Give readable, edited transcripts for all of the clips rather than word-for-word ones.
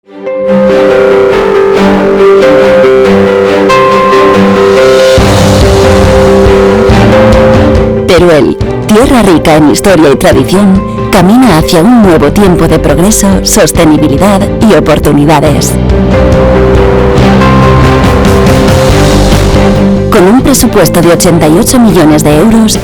Teruel, tierra rica en historia y tradición, camina hacia un nuevo tiempo de progreso, sostenibilidad y oportunidades. Con un presupuesto de 88 millones de euros,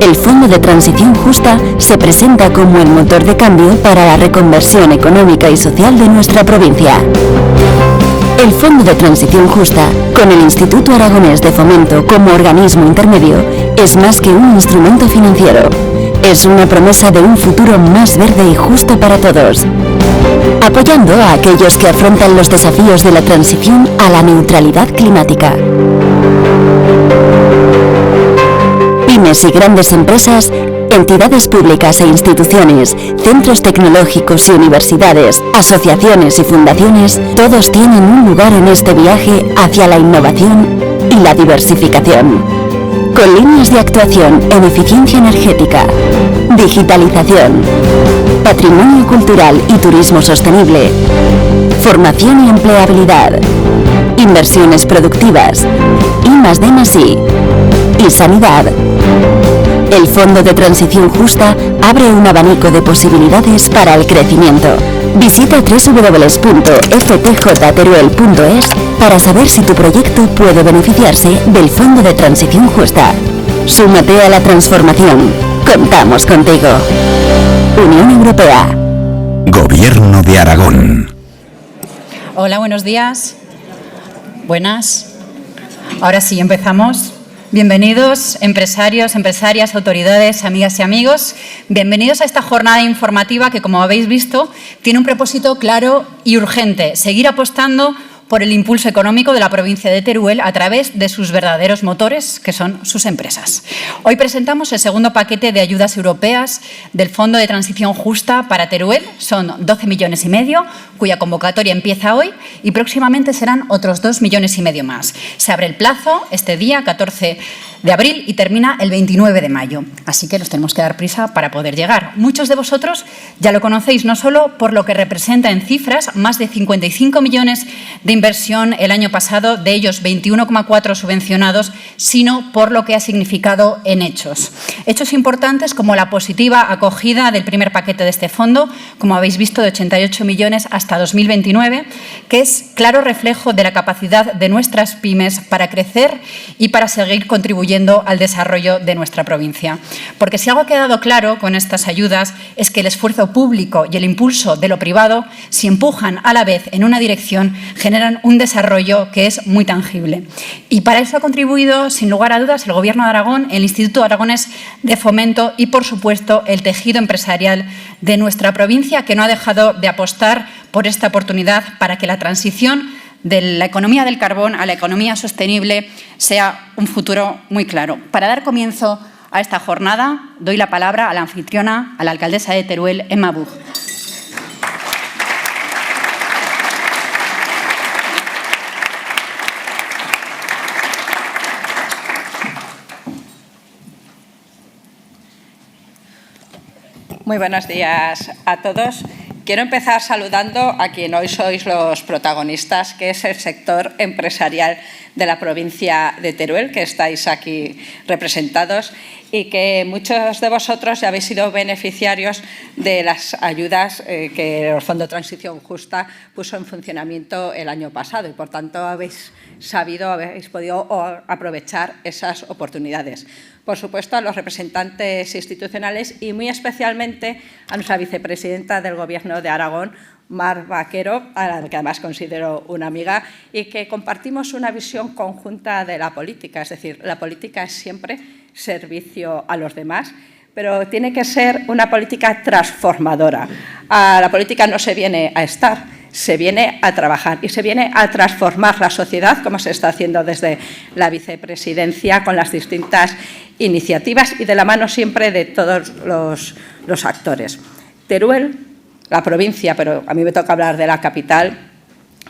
el Fondo de Transición Justa se presenta como el motor de cambio para la reconversión económica y social de nuestra provincia. El Fondo de Transición Justa, con el Instituto Aragonés de Fomento como organismo intermedio, es más que un instrumento financiero. Es una promesa de un futuro más verde y justo para todos, apoyando a aquellos que afrontan los desafíos de la transición a la neutralidad climática. Pymes y grandes empresas, entidades públicas e instituciones, centros tecnológicos y universidades, asociaciones y fundaciones, todos tienen un lugar en este viaje hacia la innovación y la diversificación. Con líneas de actuación en eficiencia energética, digitalización, patrimonio cultural y turismo sostenible, formación y empleabilidad, inversiones productivas, I+D+I y sanidad. El Fondo de Transición Justa abre un abanico de posibilidades para el crecimiento. Visita www.ftjteruel.es para saber si tu proyecto puede beneficiarse del Fondo de Transición Justa. Súmate a la transformación. Contamos contigo. Unión Europea. Gobierno de Aragón. Hola, buenos días. Buenas. Ahora sí, empezamos. Bienvenidos, empresarios, empresarias, autoridades, amigas y amigos. Bienvenidos a esta jornada informativa que, como habéis visto, tiene un propósito claro y urgente: seguir apostando por el impulso económico de la provincia de Teruel a través de sus verdaderos motores, que son sus empresas. Hoy presentamos el segundo paquete de ayudas europeas del Fondo de Transición Justa para Teruel. Son 12,5 millones, cuya convocatoria empieza hoy y próximamente serán otros 2,5 millones más. Se abre el plazo este día, 14 de abril, y termina el 29 de mayo. Así que nos tenemos que dar prisa para poder llegar. Muchos de vosotros ya lo conocéis, no solo por lo que representa en cifras, más de 55 millones de inversión el año pasado, de ellos 21,4 subvencionados, sino por lo que ha significado en hechos. Hechos importantes como la positiva acogida del primer paquete de este fondo, como habéis visto, de 88 millones hasta 2029, que es claro reflejo de la capacidad de nuestras pymes para crecer y para seguir contribuyendo al desarrollo de nuestra provincia. Porque si algo ha quedado claro con estas ayudas es que el esfuerzo público y el impulso de lo privado, si empujan a la vez en una dirección, generan un desarrollo que es muy tangible. Y para eso ha contribuido, sin lugar a dudas, el Gobierno de Aragón, el Instituto Aragonés de Fomento y, por supuesto, el tejido empresarial de nuestra provincia, que no ha dejado de apostar por esta oportunidad para que la transición de la economía del carbón a la economía sostenible sea un futuro muy claro. Para dar comienzo a esta jornada, doy la palabra a la anfitriona, a la alcaldesa de Teruel, Emma Buch. Muy buenos días a todos. Quiero empezar saludando a quien hoy sois los protagonistas, que es el sector empresarial de la provincia de Teruel, que estáis aquí representados y que muchos de vosotros ya habéis sido beneficiarios de las ayudas que el Fondo de Transición Justa puso en funcionamiento el año pasado y, por tanto, habéis podido aprovechar esas oportunidades. Por supuesto, a los representantes institucionales y muy especialmente a nuestra vicepresidenta del Gobierno de Aragón, Mar Vaquero, a la que además considero una amiga, y que compartimos una visión conjunta de la política. Es decir, la política es siempre servicio a los demás, pero tiene que ser una política transformadora. A la política no se viene a estar, se viene a trabajar y se viene a transformar la sociedad, como se está haciendo desde la vicepresidencia con las distintas iniciativas y de la mano siempre de todos los actores. Teruel, la provincia, pero a mí me toca hablar de la capital,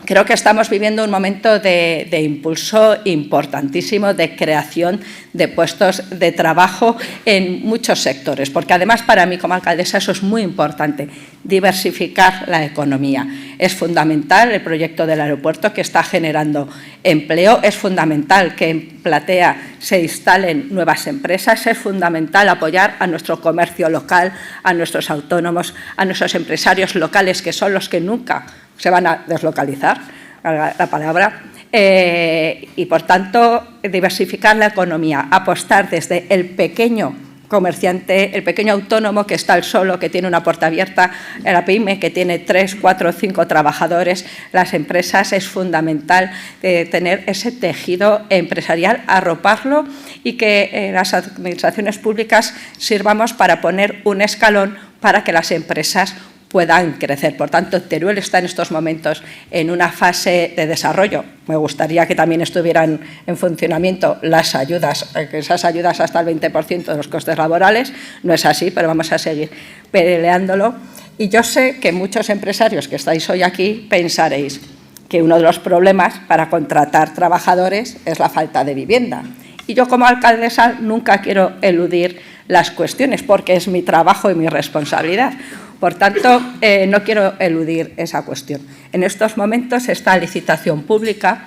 creo que estamos viviendo un momento de impulso importantísimo, de creación de puestos de trabajo en muchos sectores, porque además para mí como alcaldesa eso es muy importante, diversificar la economía. Es fundamental el proyecto del aeropuerto, que está generando empleo. Es fundamental que en Platea se instalen nuevas empresas. Es fundamental apoyar a nuestro comercio local, a nuestros autónomos, a nuestros empresarios locales, que son los que nunca se van a deslocalizar, la palabra. Y, por tanto, diversificar la economía, apostar desde el pequeño comerciante, el pequeño autónomo que está al solo, que tiene una puerta abierta, la pyme que tiene 3, 4, 5 trabajadores, las empresas. Es fundamental tener ese tejido empresarial, arroparlo y que las administraciones públicas sirvamos para poner un escalón para que las empresas puedan crecer. Por tanto, Teruel está en estos momentos en una fase de desarrollo. Me gustaría que también estuvieran en funcionamiento las ayudas, esas ayudas hasta el 20% de los costes laborales. No es así, pero vamos a seguir peleándolo. Y yo sé que muchos empresarios que estáis hoy aquí pensaréis que uno de los problemas para contratar trabajadores es la falta de vivienda. Y yo, como alcaldesa, nunca quiero eludir las cuestiones, porque es mi trabajo y mi responsabilidad. Por tanto, no quiero eludir esa cuestión. En estos momentos está licitación pública,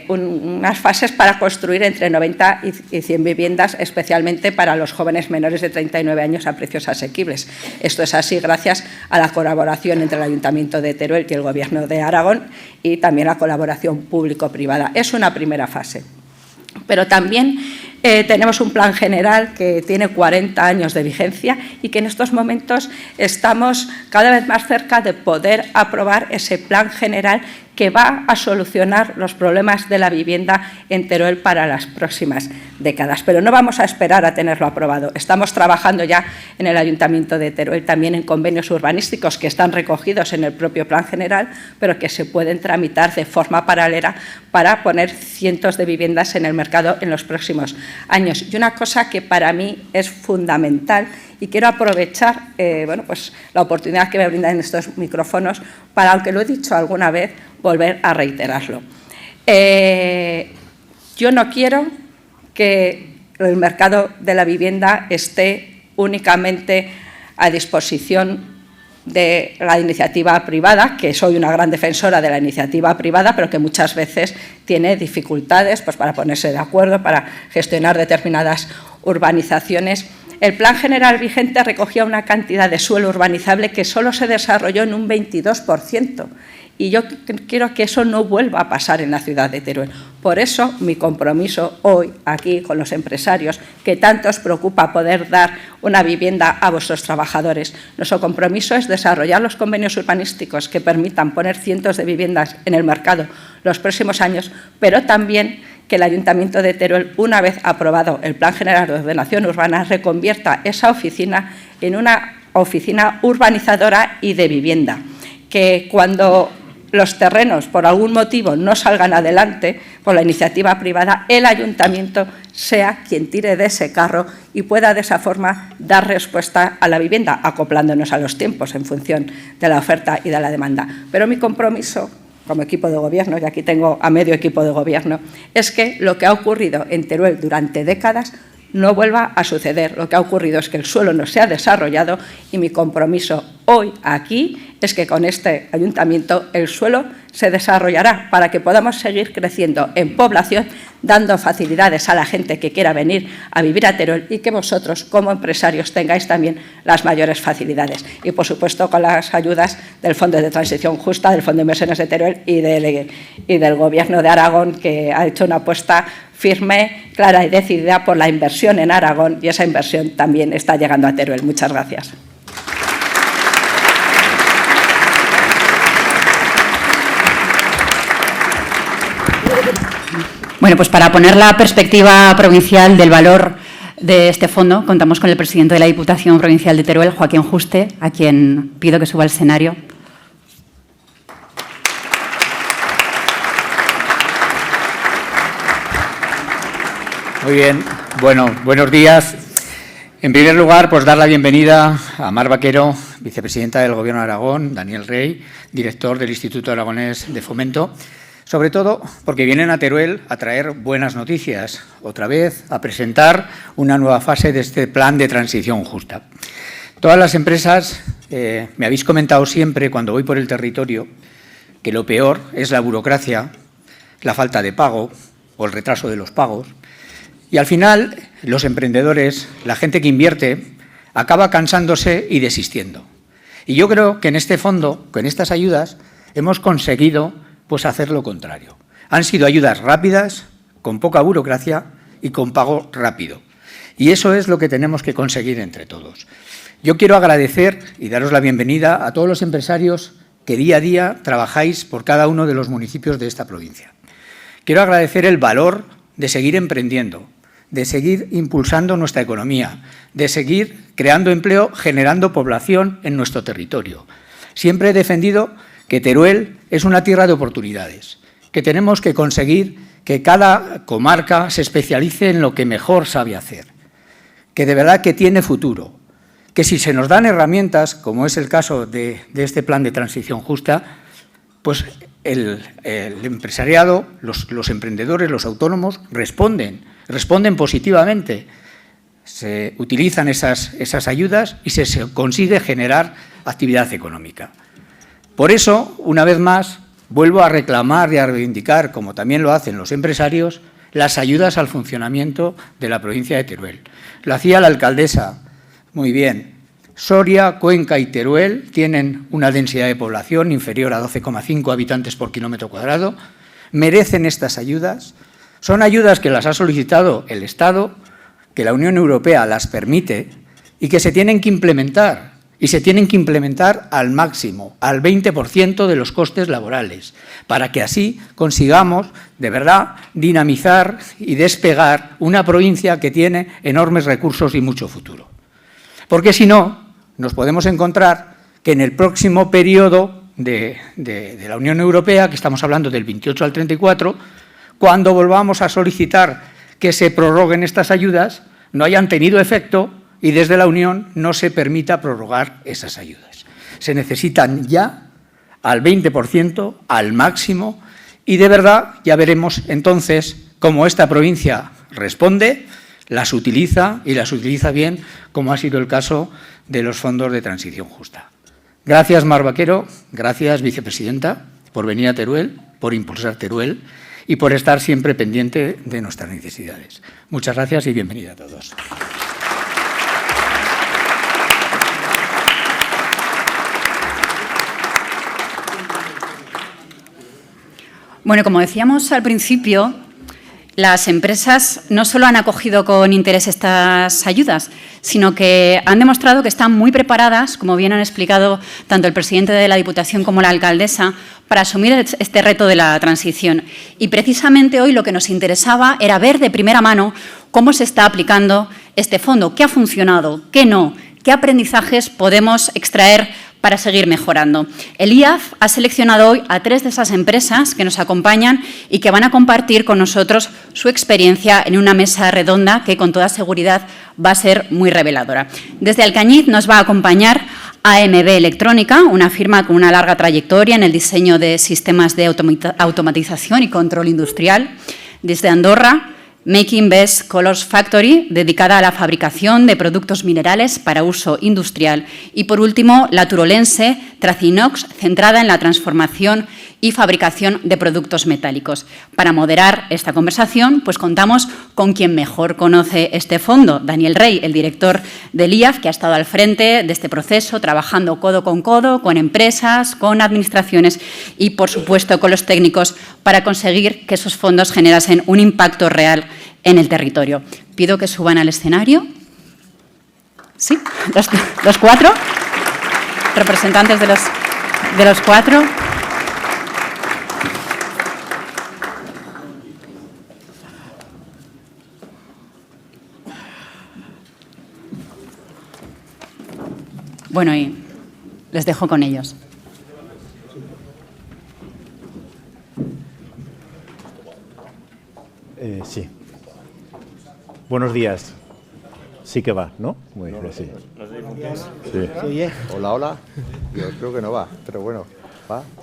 unas fases para construir entre 90 y 100 viviendas, especialmente para los jóvenes menores de 39 años a precios asequibles. Esto es así gracias a la colaboración entre el Ayuntamiento de Teruel y el Gobierno de Aragón, y también la colaboración público-privada. Es una primera fase. Pero también tenemos un plan general que tiene 40 años de vigencia y que en estos momentos estamos cada vez más cerca de poder aprobar ese plan general que va a solucionar los problemas de la vivienda en Teruel para las próximas décadas. Pero no vamos a esperar a tenerlo aprobado. Estamos trabajando ya en el Ayuntamiento de Teruel también en convenios urbanísticos que están recogidos en el propio plan general, pero que se pueden tramitar de forma paralela para poner cientos de viviendas en el mercado en los próximos años. Y una cosa que para mí es fundamental, y quiero aprovechar pues la oportunidad que me brindan en estos micrófonos para, aunque lo he dicho alguna vez, volver a reiterarlo. Yo no quiero que el mercado de la vivienda esté únicamente a disposición de la iniciativa privada, que soy una gran defensora de la iniciativa privada, pero que muchas veces tiene dificultades pues, para ponerse de acuerdo, para gestionar determinadas urbanizaciones. El Plan General vigente recogía una cantidad de suelo urbanizable que solo se desarrolló en un 22%. Y yo quiero que eso no vuelva a pasar en la ciudad de Teruel. Por eso, mi compromiso hoy, aquí, con los empresarios, que tanto os preocupa poder dar una vivienda a vuestros trabajadores. Nuestro compromiso es desarrollar los convenios urbanísticos que permitan poner cientos de viviendas en el mercado los próximos años, pero también que el Ayuntamiento de Teruel, una vez aprobado el Plan General de Ordenación Urbana, reconvierta esa oficina en una oficina urbanizadora y de vivienda. Que cuando los terrenos, por algún motivo, no salgan adelante por la iniciativa privada, el Ayuntamiento sea quien tire de ese carro y pueda de esa forma dar respuesta a la vivienda, acoplándonos a los tiempos en función de la oferta y de la demanda. Pero mi compromiso como equipo de gobierno, y aquí tengo a medio equipo de gobierno, es que lo que ha ocurrido en Teruel durante décadas no vuelva a suceder. Lo que ha ocurrido es que el suelo no se ha desarrollado y mi compromiso hoy aquí es que con este ayuntamiento el suelo se desarrollará para que podamos seguir creciendo en población, dando facilidades a la gente que quiera venir a vivir a Teruel y que vosotros, como empresarios, tengáis también las mayores facilidades. Y, por supuesto, con las ayudas del Fondo de Transición Justa, del Fondo de Inversiones de Teruel y del Gobierno de Aragón, que ha hecho una apuesta firme, clara y decidida por la inversión en Aragón, y esa inversión también está llegando a Teruel. Muchas gracias. Bueno, pues para poner la perspectiva provincial del valor de este fondo, contamos con el presidente de la Diputación Provincial de Teruel, Joaquín Juste, a quien pido que suba al escenario. Muy bien. Bueno, buenos días. En primer lugar, pues dar la bienvenida a Mar Vaquero, vicepresidenta del Gobierno de Aragón, Daniel Rey, director del Instituto Aragonés de Fomento, sobre todo porque vienen a Teruel a traer buenas noticias, otra vez a presentar una nueva fase de este plan de transición justa. Todas las empresas me habéis comentado siempre cuando voy por el territorio que lo peor es la burocracia, la falta de pago o el retraso de los pagos. Y al final, los emprendedores, la gente que invierte, acaba cansándose y desistiendo. Y yo creo que en este fondo, con estas ayudas, hemos conseguido pues, hacer lo contrario. Han sido ayudas rápidas, con poca burocracia y con pago rápido. Y eso es lo que tenemos que conseguir entre todos. Yo quiero agradecer y daros la bienvenida a todos los empresarios que día a día trabajáis por cada uno de los municipios de esta provincia. Quiero agradecer el valor de seguir emprendiendo, de seguir impulsando nuestra economía, de seguir creando empleo, generando población en nuestro territorio. Siempre he defendido que Teruel es una tierra de oportunidades, que tenemos que conseguir que cada comarca se especialice en lo que mejor sabe hacer, que de verdad que tiene futuro, que si se nos dan herramientas, como es el caso de este plan de transición justa, pues el empresariado, los emprendedores, los autónomos responden positivamente. Se utilizan esas ayudas y se consigue generar actividad económica. Por eso, una vez más, vuelvo a reclamar y a reivindicar, como también lo hacen los empresarios, las ayudas al funcionamiento de la provincia de Teruel. Lo hacía la alcaldesa muy bien. Soria, Cuenca y Teruel tienen una densidad de población inferior a 12,5 habitantes por kilómetro cuadrado. Merecen estas ayudas. Son ayudas que las ha solicitado el Estado, que la Unión Europea las permite y que se tienen que implementar. Y se tienen que implementar al máximo, al 20% de los costes laborales, para que así consigamos, de verdad, dinamizar y despegar una provincia que tiene enormes recursos y mucho futuro. Porque si no, nos podemos encontrar que en el próximo periodo de la Unión Europea, que estamos hablando del 28 al 34, cuando volvamos a solicitar que se prorroguen estas ayudas, no hayan tenido efecto y desde la Unión no se permita prorrogar esas ayudas. Se necesitan ya al 20%, al máximo, y de verdad ya veremos entonces cómo esta provincia responde, las utiliza y las utiliza bien, como ha sido el caso de los fondos de transición justa. Gracias, Mar Vaquero, gracias, vicepresidenta, por venir a Teruel, por impulsar Teruel y por estar siempre pendiente de nuestras necesidades. Muchas gracias y bienvenida a todos. Bueno, como decíamos al principio, las empresas no solo han acogido con interés estas ayudas, sino que han demostrado que están muy preparadas, como bien han explicado tanto el presidente de la Diputación como la alcaldesa, para asumir este reto de la transición. Y precisamente hoy lo que nos interesaba era ver de primera mano cómo se está aplicando este fondo, qué ha funcionado, qué no, qué aprendizajes podemos extraer para seguir mejorando. El IAF ha seleccionado hoy a 3 de esas empresas que nos acompañan y que van a compartir con nosotros su experiencia en una mesa redonda que con toda seguridad va a ser muy reveladora. Desde Alcañiz nos va a acompañar AMB Electrónica, una firma con una larga trayectoria en el diseño de sistemas de automatización y control industrial. Desde Andorra, Making Best Colors Factory, dedicada a la fabricación de productos minerales para uso industrial. Y, por último, la turolense Tracinox, centrada en la transformación y fabricación de productos metálicos. Para moderar esta conversación, pues contamos con quien mejor conoce este fondo, Daniel Rey, el director del IAF, que ha estado al frente de este proceso, trabajando codo con empresas, con administraciones y, por supuesto, con los técnicos para conseguir que esos fondos generasen un impacto real en el territorio. Pido que suban al escenario. Sí, los 4, representantes de los 4. Bueno, y les dejo con ellos. Sí. Buenos días. Sí que va, ¿no? Muy bien, sí. Sí. Hola, hola. Yo creo que no va, pero bueno.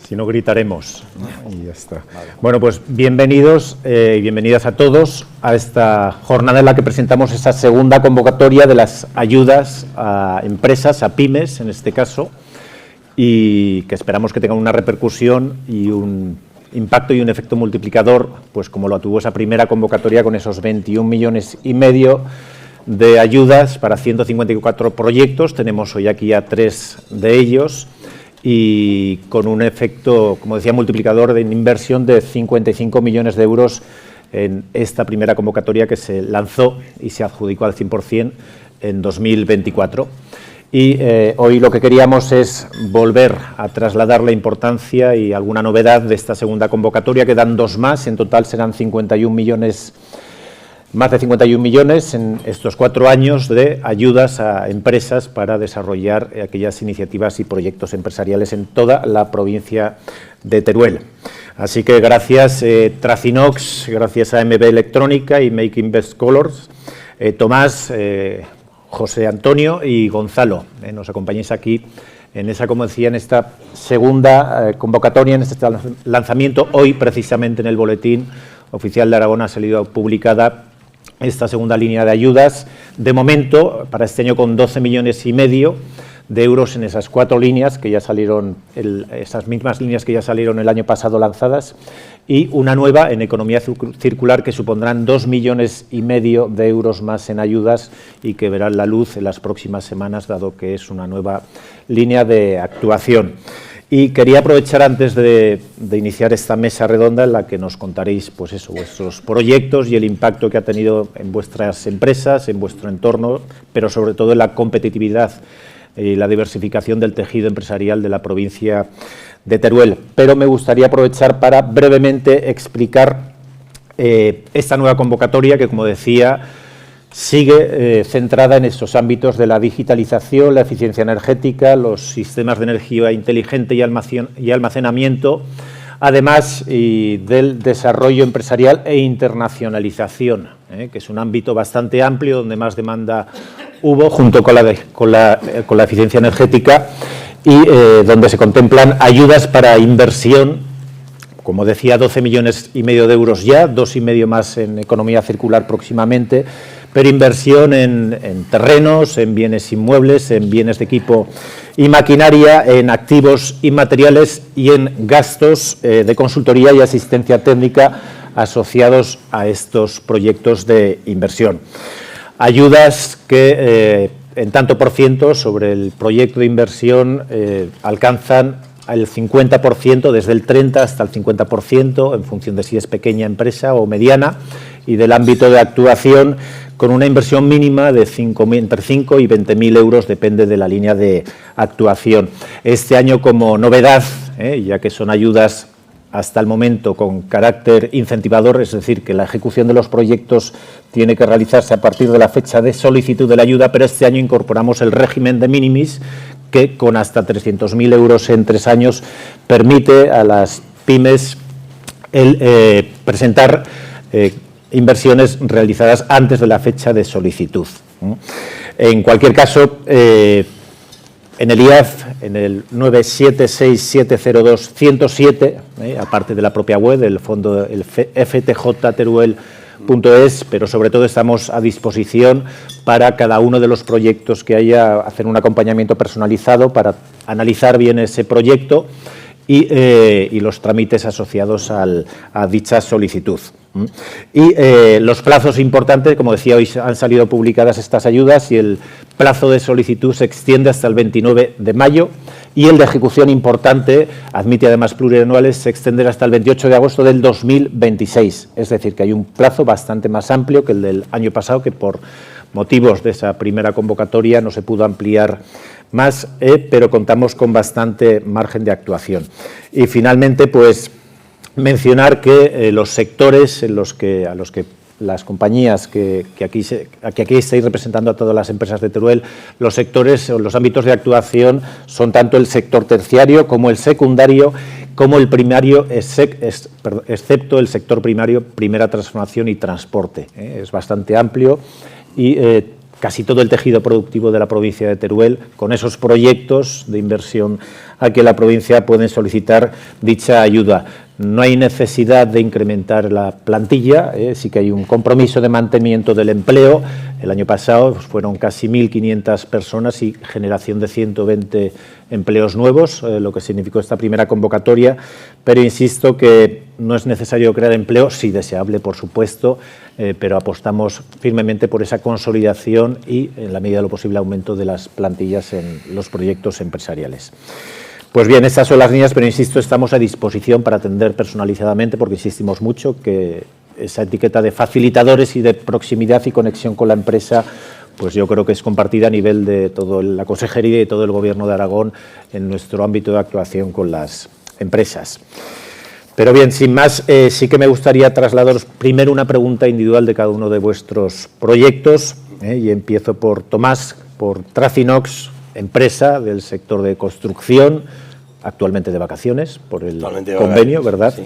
Si no, gritaremos, ¿no? Y ya está. Bueno, pues bienvenidos y bienvenidas a todos a esta jornada en la que presentamos esa segunda convocatoria de las ayudas a empresas, a pymes en este caso, y que esperamos que tengan una repercusión y un impacto y un efecto multiplicador, pues como lo tuvo esa primera convocatoria con esos 21,5 millones de ayudas para 154 proyectos. Tenemos hoy aquí a 3 de ellos y con un efecto, como decía, multiplicador de inversión de 55 millones de euros en esta primera convocatoria que se lanzó y se adjudicó al 100% en 2024. Y hoy lo que queríamos es volver a trasladar la importancia y alguna novedad de esta segunda convocatoria. Quedan 2 más, en total serán 51 millones, más de 51 millones en estos 4 años de ayudas a empresas para desarrollar aquellas iniciativas y proyectos empresariales en toda la provincia de Teruel. Así que gracias Tracinox, gracias a MB Electrónica y Making Best Colors, Tomás, José Antonio y Gonzalo, nos acompañáis aquí en esa, como decía, en esta segunda convocatoria, en este lanzamiento. Hoy, precisamente, en el Boletín Oficial de Aragón ha salido publicada esta segunda línea de ayudas, de momento, para este año con 12,5 millones de euros en esas 4 líneas que ya salieron, esas mismas líneas que ya salieron el año pasado lanzadas, y una nueva en economía circular que supondrán 2,5 millones de euros más en ayudas y que verán la luz en las próximas semanas, dado que es una nueva línea de actuación. Y quería aprovechar antes de iniciar esta mesa redonda en la que nos contaréis, pues eso, vuestros proyectos y el impacto que ha tenido en vuestras empresas, en vuestro entorno, pero sobre todo en la competitividad y la diversificación del tejido empresarial de la provincia de Teruel. Pero me gustaría aprovechar para brevemente explicar esta nueva convocatoria que, como decía, sigue centrada en estos ámbitos de la digitalización, la eficiencia energética, los sistemas de energía inteligente y almacenamiento, además del desarrollo empresarial e internacionalización, que es un ámbito bastante amplio donde más demanda hubo, junto con la eficiencia energética, y donde se contemplan ayudas para inversión, como decía, 12,5 millones de euros ya, 2,5 más en economía circular próximamente, pero inversión en terrenos, en bienes inmuebles, en bienes de equipo y maquinaria, en activos inmateriales y en gastos de consultoría y asistencia técnica asociados a estos proyectos de inversión. Ayudas que en tanto por ciento sobre el proyecto de inversión alcanzan el 50%, desde el 30% hasta el 50%, en función de si es pequeña empresa o mediana, y del ámbito de actuación con una inversión mínima de entre 5 y 20.000 euros, depende de la línea de actuación. Este año, como novedad, ya que son ayudas hasta el momento con carácter incentivador, es decir, que la ejecución de los proyectos tiene que realizarse a partir de la fecha de solicitud de la ayuda, pero este año incorporamos el régimen de minimis, que con hasta 300.000 euros en 3 años permite a las pymes presentar inversiones realizadas antes de la fecha de solicitud. En cualquier caso, en el IAF, en el 976702107, aparte de la propia web, del fondo, el ftjteruel.es, pero sobre todo estamos a disposición para cada uno de los proyectos que haya, hacer un acompañamiento personalizado para analizar bien ese proyecto y los trámites asociados a dicha solicitud. Y los plazos importantes, como decía, hoy han salido publicadas estas ayudas y el plazo de solicitud se extiende hasta el 29 de mayo y el de ejecución importante, admite además plurianuales, se extenderá hasta el 28 de agosto del 2026. Es decir, que hay un plazo bastante más amplio que el del año pasado, que por motivos de esa primera convocatoria no se pudo ampliar más, pero contamos con bastante margen de actuación. Y finalmente, pues mencionar que los sectores a los que las compañías que aquí estáis representando a todas las empresas de Teruel, los sectores o los ámbitos de actuación son tanto el sector terciario como el secundario, como el primario, excepto el sector primario, primera transformación y transporte. Es bastante amplio y casi todo el tejido productivo de la provincia de Teruel, con esos proyectos de inversión a que la provincia puede solicitar dicha ayuda. No hay necesidad de incrementar la plantilla, sí que hay un compromiso de mantenimiento del empleo. El año pasado fueron casi 1.500 personas y generación de 120 empleos nuevos, lo que significó esta primera convocatoria, pero insisto que no es necesario crear empleo, sí deseable, por supuesto, pero apostamos firmemente por esa consolidación y, en la medida de lo posible, aumento de las plantillas en los proyectos empresariales. Pues bien, estas son las líneas, pero insisto, estamos a disposición para atender personalizadamente, porque insistimos mucho que esa etiqueta de facilitadores y de proximidad y conexión con la empresa, pues yo creo que es compartida a nivel de toda la Consejería y todo el Gobierno de Aragón en nuestro ámbito de actuación con las empresas. Pero bien, sin más, sí que me gustaría trasladaros primero una pregunta individual de cada uno de vuestros proyectos, y empiezo por Tomás, por Tracinox, empresa del sector de construcción, actualmente de vacaciones, por el convenio, ¿verdad? Sí.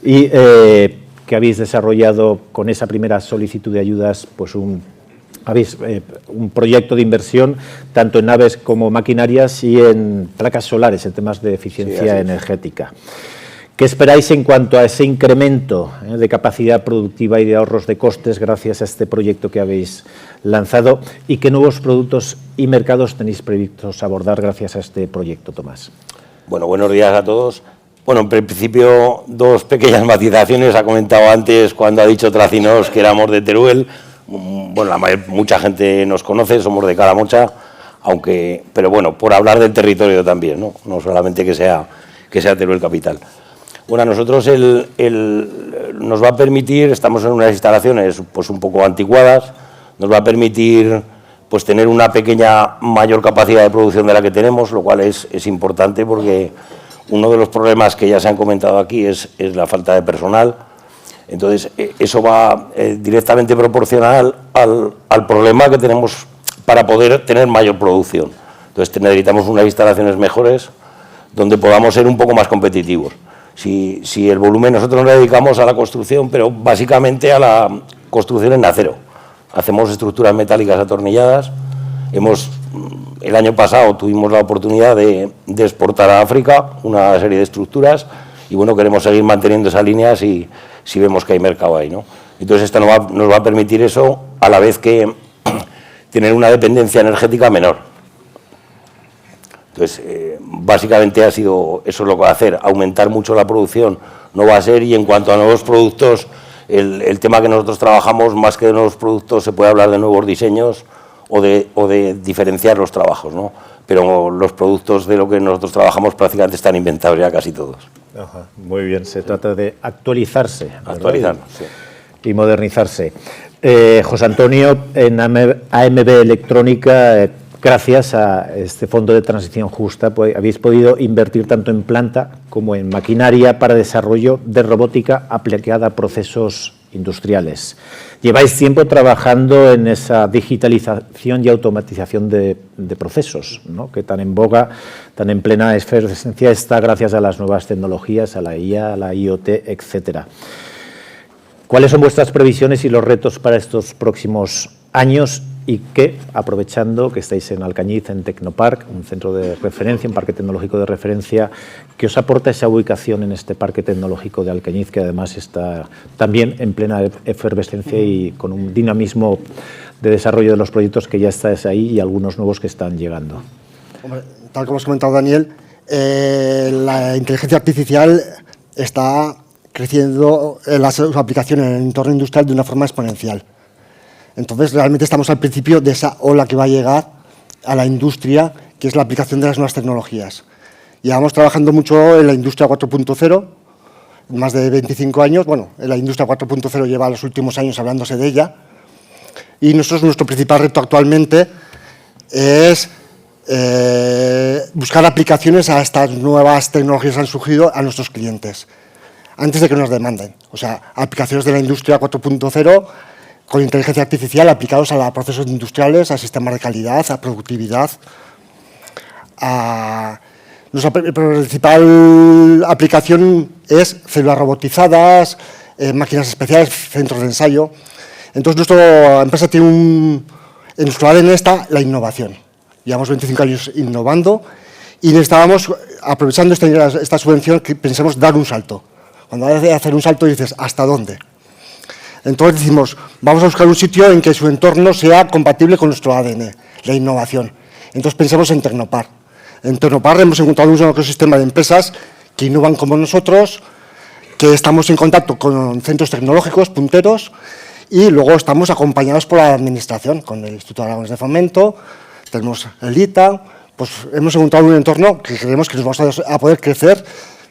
Y que habéis desarrollado con esa primera solicitud de ayudas, pues un proyecto de inversión tanto en naves como maquinarias y en placas solares, en temas de eficiencia energética. ¿Qué esperáis en cuanto a ese incremento de capacidad productiva y de ahorros de costes gracias a este proyecto que habéis lanzado? ¿Y qué nuevos productos y mercados tenéis previstos abordar gracias a este proyecto, Tomás? Bueno, buenos días a todos. Bueno, en principio, dos pequeñas matizaciones. Ha comentado antes, cuando ha dicho Tracinox, que éramos de Teruel. Bueno, mucha gente nos conoce, somos de Calamocha, pero bueno, por hablar del territorio también, no solamente que sea Teruel capital. Bueno, a nosotros nos va a permitir, estamos en unas instalaciones pues un poco anticuadas, nos va a permitir pues tener una pequeña mayor capacidad de producción de la que tenemos, lo cual es importante porque uno de los problemas que ya se han comentado aquí es la falta de personal. Entonces, eso va directamente proporcional al problema que tenemos para poder tener mayor producción. Entonces, necesitamos unas instalaciones mejores donde podamos ser un poco más competitivos. Si el volumen, nosotros nos dedicamos a la construcción, pero básicamente a la construcción en acero. Hacemos estructuras metálicas atornilladas. El año pasado tuvimos la oportunidad de exportar a África una serie de estructuras y bueno, queremos seguir manteniendo esa línea si vemos que hay mercado ahí, ¿no? Entonces, esto nos va a permitir eso, a la vez que tener una dependencia energética menor. Entonces, básicamente eso es lo que va a hacer, aumentar mucho la producción no va a ser, y en cuanto a nuevos productos, el tema que nosotros trabajamos, más que de nuevos productos, se puede hablar de nuevos diseños o de diferenciar los trabajos, ¿no? Pero los productos de lo que nosotros trabajamos prácticamente están inventados ya casi todos. Ajá, muy bien, se trata de actualizarse. Actualizar, sí. Y modernizarse. José Antonio, en AMB Electrónica, gracias a este Fondo de Transición Justa, pues, habéis podido invertir tanto en planta como en maquinaria para desarrollo de robótica aplicada a procesos industriales. Lleváis tiempo trabajando en esa digitalización y automatización de procesos, ¿no?, que tan en boga, tan en plena efervescencia está gracias a las nuevas tecnologías, a la IA, a la IoT, etcétera. ¿Cuáles son vuestras previsiones y los retos para estos próximos años? Y que, aprovechando que estáis en Alcañiz, en Tecnopark, un centro de referencia, un parque tecnológico de referencia, ¿qué os aporta esa ubicación en este parque tecnológico de Alcañiz, que además está también en plena efervescencia y con un dinamismo de desarrollo de los proyectos que ya estáis ahí y algunos nuevos que están llegando? Hombre, tal como has comentado, Daniel, la inteligencia artificial está creciendo en su aplicación en el entorno industrial de una forma exponencial. Entonces, realmente estamos al principio de esa ola que va a llegar a la industria, que es la aplicación de las nuevas tecnologías. Llevamos trabajando mucho en la industria 4.0, más de 25 años. Bueno, en la industria 4.0 lleva los últimos años hablándose de ella. Y nuestro principal reto actualmente es buscar aplicaciones a estas nuevas tecnologías que han surgido a nuestros clientes, antes de que nos demanden. O sea, aplicaciones de la industria 4.0 con inteligencia artificial aplicados a procesos industriales, a sistemas de calidad, a productividad. Nuestra principal aplicación es células robotizadas, máquinas especiales, centros de ensayo. Entonces, nuestra empresa tiene En nuestro ADN está la innovación. Llevamos 25 años innovando y necesitábamos, aprovechando esta subvención, que pensemos dar un salto. Cuando hay que hacer un salto dices, ¿hasta dónde? Entonces decimos, vamos a buscar un sitio en que su entorno sea compatible con nuestro ADN, la innovación. Entonces pensamos en Tecnopar. En Tecnopar hemos encontrado un ecosistema de empresas que innovan como nosotros, que estamos en contacto con centros tecnológicos punteros y luego estamos acompañados por la Administración, con el Instituto Aragonés de Fomento, tenemos el ITA, pues hemos encontrado un entorno que creemos que nos vamos a poder crecer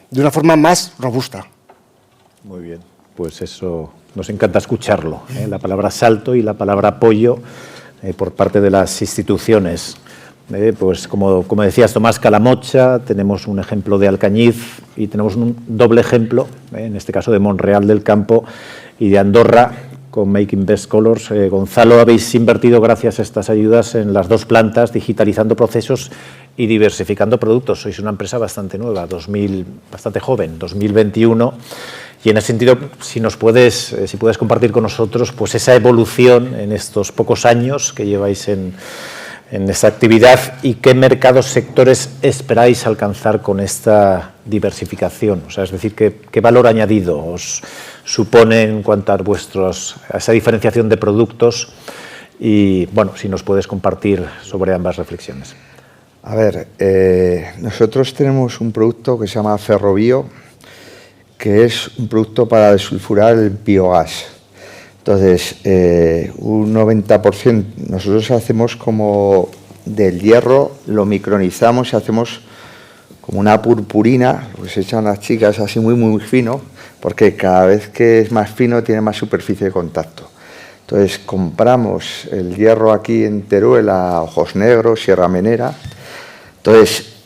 de una forma más robusta. Muy bien, pues eso nos encanta escucharlo, la palabra salto y la palabra apoyo por parte de las instituciones. Pues como decías, Tomás, Calamocha, tenemos un ejemplo de Alcañiz y tenemos un doble ejemplo, en este caso de Monreal del Campo y de Andorra, con Making Best Colors. Gonzalo, habéis invertido, gracias a estas ayudas, en las dos plantas, digitalizando procesos y diversificando productos. Sois una empresa bastante nueva, bastante joven, 2021. Y en ese sentido, si puedes compartir con nosotros pues esa evolución en estos pocos años que lleváis en esta actividad y qué mercados, sectores esperáis alcanzar con esta diversificación. O sea, es decir, qué valor añadido os supone en cuanto a esa diferenciación de productos y, bueno, si nos puedes compartir sobre ambas reflexiones. A ver, nosotros tenemos un producto que se llama Ferrobio, que es un producto para desulfurar el biogás. Entonces, un 90%, nosotros hacemos como del hierro, lo micronizamos y hacemos como una purpurina, lo que se echan las chicas así muy, muy fino, porque cada vez que es más fino tiene más superficie de contacto. Entonces, compramos el hierro aquí en Teruel, a Ojos Negros, Sierra Menera. Entonces,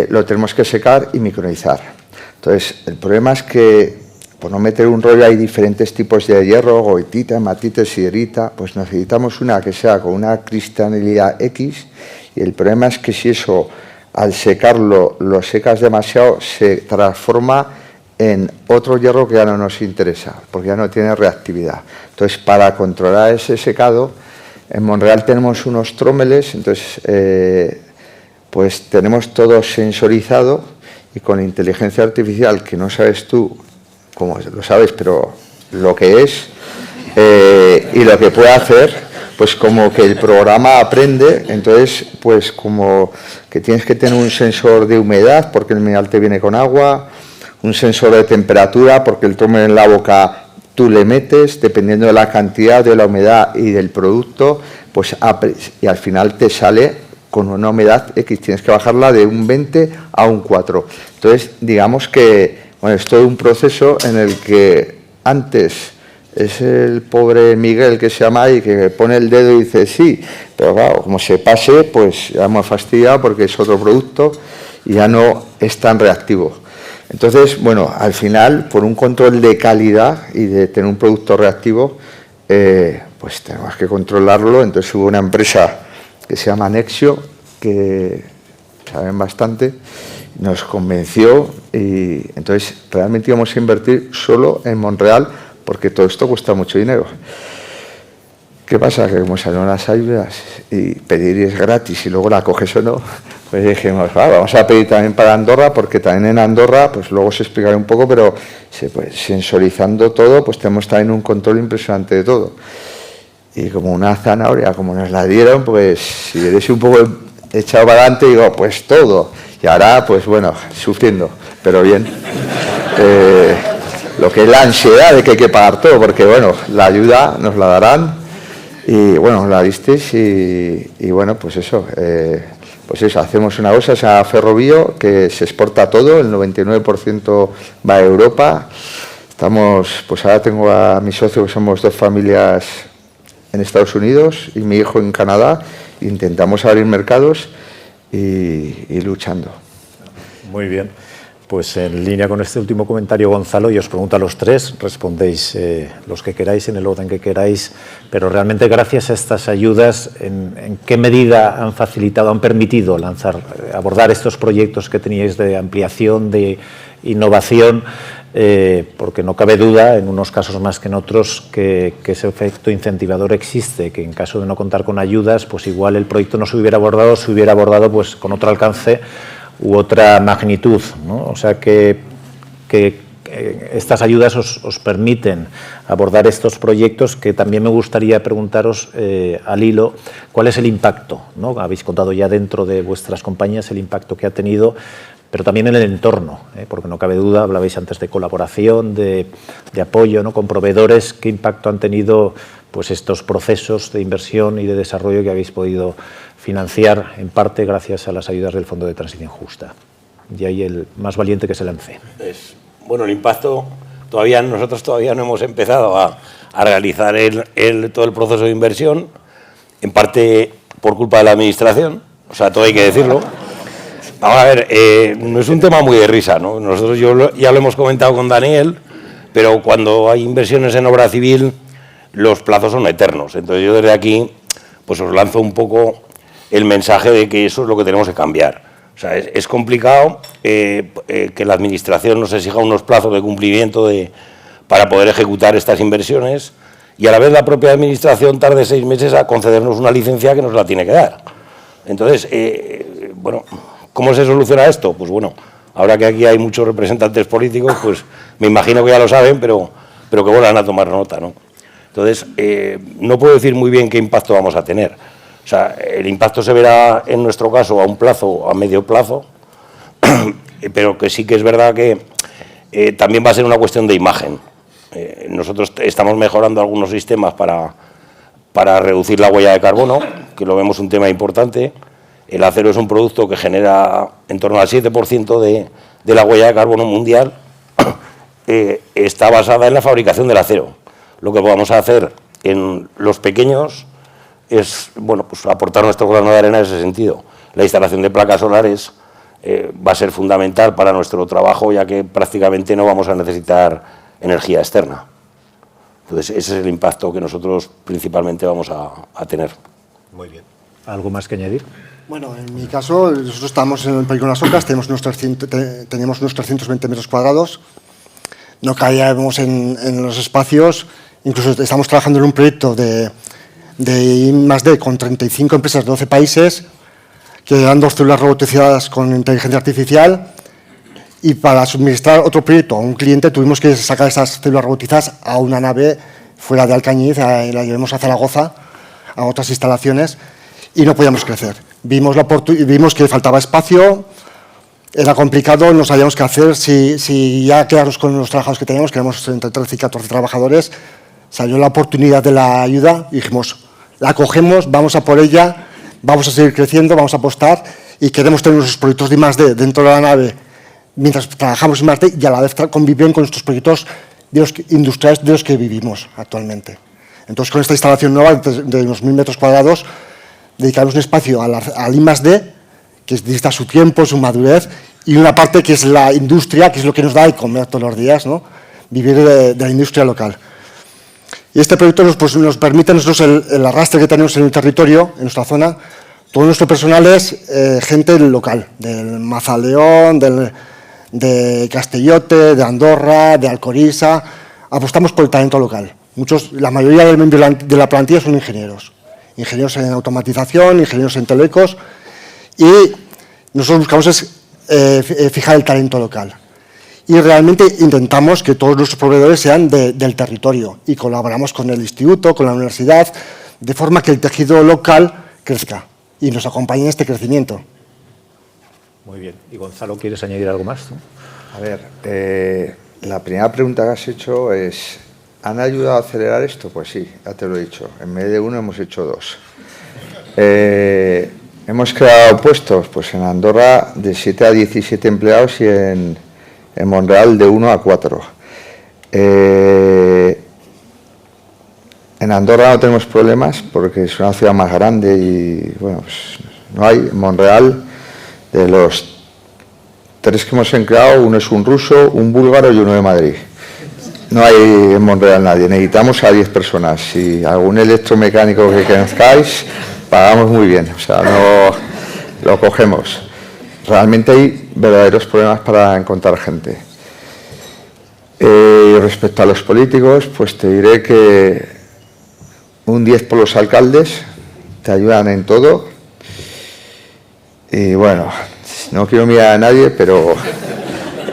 lo tenemos que secar y micronizar. Entonces, el problema es que, por no meter un rollo, hay diferentes tipos de hierro, goetita, hematita, siderita, pues necesitamos una que sea con una cristalinidad X, y el problema es que si eso, al secarlo, lo secas demasiado, se transforma en otro hierro que ya no nos interesa, porque ya no tiene reactividad. Entonces, para controlar ese secado, en Monreal tenemos unos trómeles, entonces, pues tenemos todo sensorizado, y con inteligencia artificial, que no sabes tú, como lo sabes, pero lo que es y lo que puede hacer, pues como que el programa aprende, entonces pues como que tienes que tener un sensor de humedad, porque el mineral te viene con agua, un sensor de temperatura, porque el trómel en la boca tú le metes, dependiendo de la cantidad, de la humedad y del producto, pues y al final te sale con una humedad X, tienes que bajarla de un 20 a un 4. Entonces, digamos que bueno, es todo un proceso en el que antes es el pobre Miguel que se llama ahí, que pone el dedo y dice sí, pero claro, como se pase, pues ya hemos fastidiado porque es otro producto y ya no es tan reactivo. Entonces, bueno, al final, por un control de calidad y de tener un producto reactivo, pues tenemos que controlarlo. Entonces hubo una empresa que se llama Nexio, que saben bastante, nos convenció y entonces realmente íbamos a invertir solo en Monreal porque todo esto cuesta mucho dinero. ¿Qué pasa? Que como salieron las ayudas y pedir es gratis y luego la coges o no, pues dijimos, vamos a pedir también para Andorra, porque también en Andorra, pues luego os explicaré un poco, pero pues, sensorizando todo, pues tenemos también un control impresionante de todo. Y como una zanahoria, como nos la dieron, pues si eres un poco echado para adelante, digo, pues todo. Y ahora, pues bueno, sufriendo, pero bien. Lo que es la ansiedad de que hay que pagar todo, porque bueno, la ayuda nos la darán y bueno, la disteis y bueno, pues eso, hacemos una cosa, esa Ferrobio, que se exporta todo, el 99% va a Europa. Estamos, pues ahora tengo a mi socio, que somos dos familias en Estados Unidos y mi hijo en Canadá. Intentamos abrir mercados y luchando. Muy bien. Pues en línea con este último comentario, Gonzalo, y os pregunto a los tres, respondéis los que queráis, en el orden que queráis, pero realmente gracias a estas ayudas, ¿en qué medida han facilitado, han permitido abordar estos proyectos que teníais de ampliación, de innovación? porque no cabe duda, en unos casos más que en otros, que ese efecto incentivador existe, que en caso de no contar con ayudas, pues igual el proyecto no se hubiera abordado pues con otro alcance u otra magnitud, ¿no? O sea que estas ayudas os permiten abordar estos proyectos, que también me gustaría preguntaros al hilo cuál es el impacto, ¿no? Habéis contado ya dentro de vuestras compañías el impacto que ha tenido, pero también en el entorno, porque no cabe duda, hablabais antes de colaboración, de apoyo, ¿no?, con proveedores. ¿Qué impacto han tenido pues estos procesos de inversión y de desarrollo que habéis podido financiar en parte gracias a las ayudas del Fondo de Transición Justa? Y ahí el más valiente que se lance. Bueno, el impacto, nosotros todavía no hemos empezado a realizar todo el proceso de inversión, en parte por culpa de la Administración, o sea, todo hay que decirlo. Vamos a ver, no es un tema muy de risa, ¿no? Nosotros ya lo hemos comentado con Daniel, pero cuando hay inversiones en obra civil, los plazos son eternos. Entonces yo desde aquí pues os lanzo un poco el mensaje de que eso es lo que tenemos que cambiar. O sea, es complicado que la Administración nos exija unos plazos de cumplimiento para poder ejecutar estas inversiones, y a la vez la propia Administración tarde 6 meses a concedernos una licencia que nos la tiene que dar. Entonces, bueno, ¿cómo se soluciona esto? Pues bueno, ahora que aquí hay muchos representantes políticos, pues me imagino que ya lo saben, pero que vuelvan a tomar nota, ¿no? Entonces, no puedo decir muy bien qué impacto vamos a tener. O sea, el impacto se verá en nuestro caso a un plazo, a medio plazo, pero que sí que es verdad que también va a ser una cuestión de imagen. Nosotros estamos mejorando algunos sistemas para reducir la huella de carbono, que lo vemos un tema importante. El acero es un producto que genera en torno al 7% de la huella de carbono mundial. Está basada en la fabricación del acero. Lo que vamos a hacer en los pequeños es, bueno, pues aportar nuestro grano de arena en ese sentido. La instalación de placas solares va a ser fundamental para nuestro trabajo, ya que prácticamente no vamos a necesitar energía externa. Entonces, ese es el impacto que nosotros principalmente vamos a tener. Muy bien. ¿Algo más que añadir? Bueno, en mi caso, nosotros estamos en el Polígono Las Ocas, tenemos unos 320 metros cuadrados, no caíamos en los espacios, incluso estamos trabajando en un proyecto de I+D con 35 empresas de 12 países que dan 2 células robotizadas con inteligencia artificial, y para suministrar otro proyecto a un cliente tuvimos que sacar esas células robotizadas a una nave fuera de Alcañiz, la llevamos a Zaragoza, a otras instalaciones, y no podíamos crecer. Vimos que faltaba espacio, era complicado, no sabíamos qué hacer, si ya quedarnos con los trabajadores que teníamos, que éramos entre 13 y 14 trabajadores. Salió la oportunidad de la ayuda y dijimos, la cogemos, vamos a por ella, vamos a seguir creciendo, vamos a apostar, y queremos tener nuestros proyectos de I+D dentro de la nave mientras trabajamos en I+D, y a la vez convivir con nuestros proyectos industriales de los que vivimos actualmente. Entonces, con esta instalación nueva de unos 1000 metros cuadrados, dedicamos un espacio al I+D, que necesita su tiempo, su madurez, y una parte que es la industria, que es lo que nos da de comer todos los días, ¿no? Vivir de la industria local. Y este proyecto nos permite a nosotros el arrastre que tenemos en el territorio, en nuestra zona. Todo nuestro personal es gente local, del Mazaleón, de Castellote, de Andorra, de Alcoriza. Apostamos por el talento local. La mayoría de la plantilla son ingenieros en automatización, ingenieros en telecos, y nosotros buscamos fijar el talento local. Y realmente intentamos que todos nuestros proveedores sean del territorio, y colaboramos con el instituto, con la universidad, de forma que el tejido local crezca y nos acompañe en este crecimiento. Muy bien. Y Gonzalo, ¿quieres añadir algo más? A ver, la primera pregunta que has hecho es, ¿han ayudado a acelerar esto? Pues sí, ya te lo he dicho. En vez de 1 hemos hecho 2. Hemos creado puestos, pues en Andorra de 7 a 17 empleados, y en Montreal de 1 a 4. En Andorra no tenemos problemas porque es una ciudad más grande y, bueno, pues no hay. En Montreal, de los 3 que hemos creado, uno es un ruso, un búlgaro y uno de Madrid. No hay en Montreal nadie. Necesitamos a 10 personas. Si algún electromecánico que conozcáis, pagamos muy bien. O sea, no lo cogemos. Realmente hay verdaderos problemas para encontrar gente. Y respecto a los políticos, pues te diré que un 10 por los alcaldes, te ayudan en todo. Y bueno, no quiero mirar a nadie, pero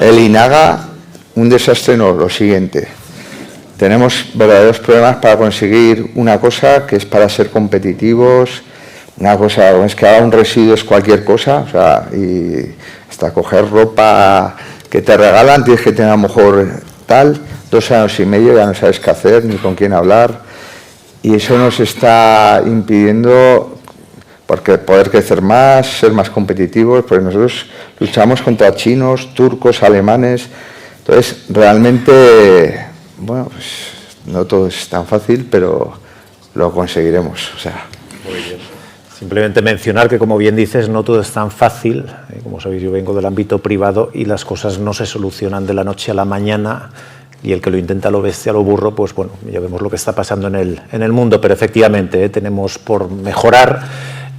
el INAGA, un desastre no, lo siguiente. Tenemos verdaderos problemas para conseguir una cosa que es para ser competitivos, una cosa, es que ahora un residuo es cualquier cosa, o sea, y hasta coger ropa que te regalan, tienes que tener a lo mejor tal, 2 años y medio, ya no sabes qué hacer ni con quién hablar, y eso nos está impidiendo porque poder crecer más, ser más competitivos, porque nosotros luchamos contra chinos, turcos, alemanes, entonces realmente, bueno, pues no todo es tan fácil, pero lo conseguiremos, o sea. Muy bien. Simplemente mencionar que, como bien dices, no todo es tan fácil. Como sabéis, yo vengo del ámbito privado y las cosas no se solucionan de la noche a la mañana, y el que lo intenta lo bestia, lo burro, pues bueno, ya vemos lo que está pasando en el mundo, pero efectivamente tenemos por mejorar.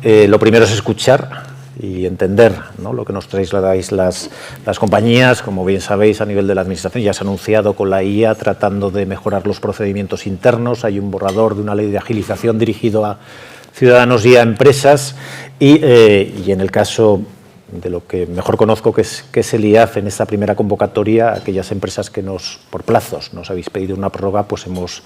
Lo primero es escuchar y entender, ¿no?, lo que nos trasladáis las compañías. Como bien sabéis, a nivel de la Administración ya se ha anunciado con la IA tratando de mejorar los procedimientos internos. Hay un borrador de una ley de agilización dirigido a ciudadanos y a empresas, y en el caso de lo que mejor conozco, que es el IAF, en esta primera convocatoria, aquellas empresas que por plazos nos habéis pedido una prórroga, pues hemos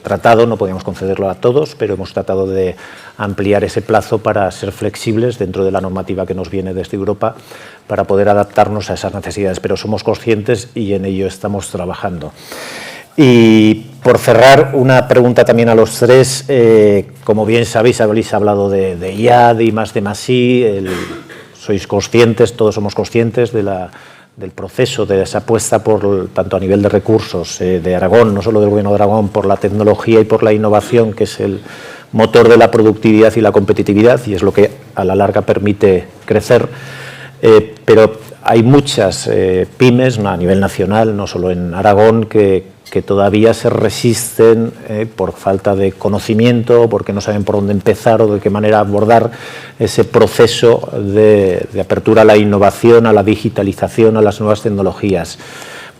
tratado, no podíamos concederlo a todos, pero hemos tratado de ampliar ese plazo para ser flexibles dentro de la normativa que nos viene desde Europa, para poder adaptarnos a esas necesidades, pero somos conscientes y en ello estamos trabajando. Y por cerrar, una pregunta también a los tres. Como bien sabéis, habéis hablado de IA, de I+D+I, sois conscientes, todos somos conscientes del proceso, de esa apuesta tanto a nivel de recursos de Aragón, no solo del Gobierno de Aragón, por la tecnología y por la innovación, que es el motor de la productividad y la competitividad, y es lo que a la larga permite crecer. Pero hay muchas pymes a nivel nacional, no solo en Aragón, que todavía se resisten por falta de conocimiento, porque no saben por dónde empezar o de qué manera abordar ese proceso de apertura a la innovación, a la digitalización, a las nuevas tecnologías.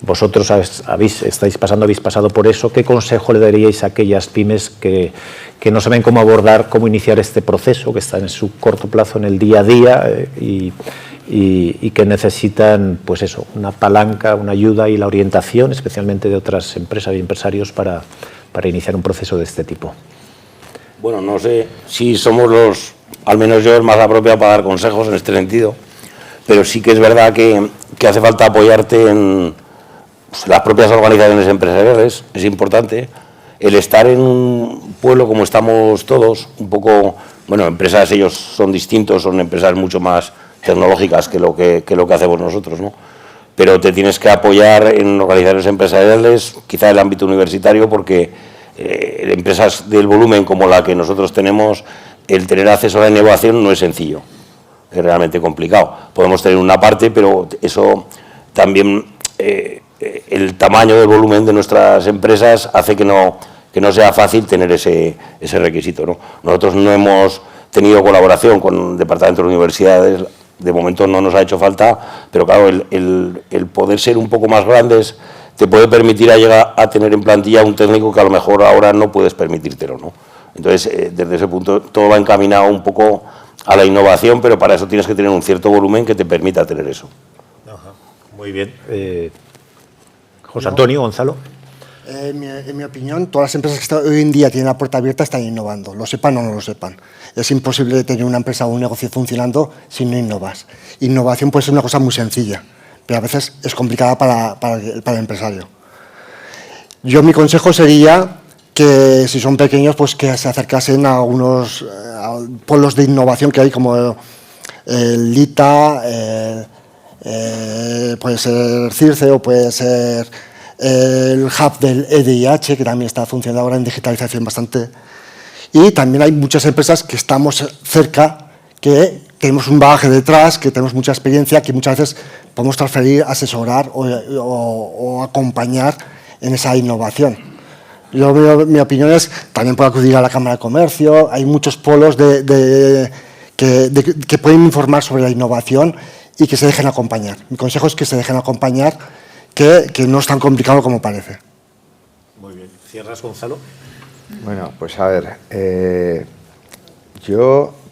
Vosotros habéis pasado por eso. ¿Qué consejo le daríais a aquellas pymes que no saben cómo abordar, cómo iniciar este proceso, que está en su corto plazo, en el día a día, y que necesitan, pues eso, una palanca, una ayuda y la orientación, especialmente de otras empresas y empresarios, para iniciar un proceso de este tipo? Bueno, no sé si somos al menos yo, el más apropiado para dar consejos en este sentido, pero sí que es verdad que hace falta apoyarte en las propias organizaciones empresariales. Es importante el estar en un pueblo como estamos todos, un poco, bueno, empresas, ellos son distintos, son empresas mucho más tecnológicas que lo que hacemos nosotros, ¿no? Pero te tienes que apoyar en organizaciones empresariales, quizá en el ámbito universitario, porque empresas del volumen como la que nosotros tenemos, el tener acceso a la innovación no es sencillo, es realmente complicado. Podemos tener una parte, pero eso también, el tamaño del volumen de nuestras empresas hace que no sea fácil tener ese requisito, ¿no? Nosotros no hemos tenido colaboración con departamentos de universidades, de momento no nos ha hecho falta, pero claro, el poder ser un poco más grandes te puede permitir llegar a tener en plantilla un técnico que a lo mejor ahora no puedes permitírtelo, ¿no? Entonces, desde ese punto, todo va encaminado un poco a la innovación, pero para eso tienes que tener un cierto volumen que te permita tener eso. Ajá. Muy bien. José Antonio, Gonzalo. En mi opinión, todas las empresas que hoy en día tienen la puerta abierta están innovando, lo sepan o no lo sepan. Es imposible tener una empresa o un negocio funcionando si no innovas. Innovación puede ser una cosa muy sencilla, pero a veces es complicada para el empresario. Yo, mi consejo sería que si son pequeños, pues que se acercasen a algunos polos de innovación que hay, como el ITA, puede ser CIRCE o puede ser el hub del EDIH, que también está funcionando ahora en digitalización bastante. Y también hay muchas empresas que estamos cerca, que tenemos un bagaje detrás, que tenemos mucha experiencia, que muchas veces podemos transferir, asesorar o acompañar en esa innovación. Mi opinión es, también puede acudir a la Cámara de Comercio, hay muchos polos que pueden informar sobre la innovación y que se dejen acompañar. Mi consejo es que se dejen acompañar, que no es tan complicado como parece. Muy bien. ¿Cierras, Gonzalo? Bueno, pues a ver,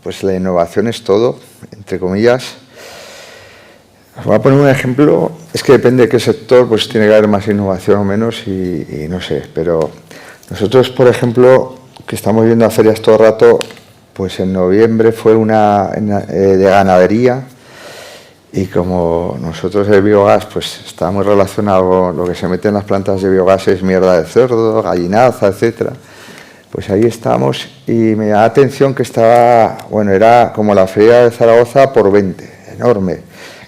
pues la innovación es todo, entre comillas. Os voy a poner un ejemplo, es que depende de qué sector, pues tiene que haber más innovación o menos y no sé, pero nosotros, por ejemplo, que estamos yendo a ferias todo el rato, pues en noviembre fue una de ganadería y como nosotros el biogás pues está muy relacionado con lo que se mete en las plantas de biogás, es mierda de cerdo, gallinaza, etcétera. Pues ahí estábamos y me da la atención que estaba, bueno, era como la feria de Zaragoza por 20, enorme,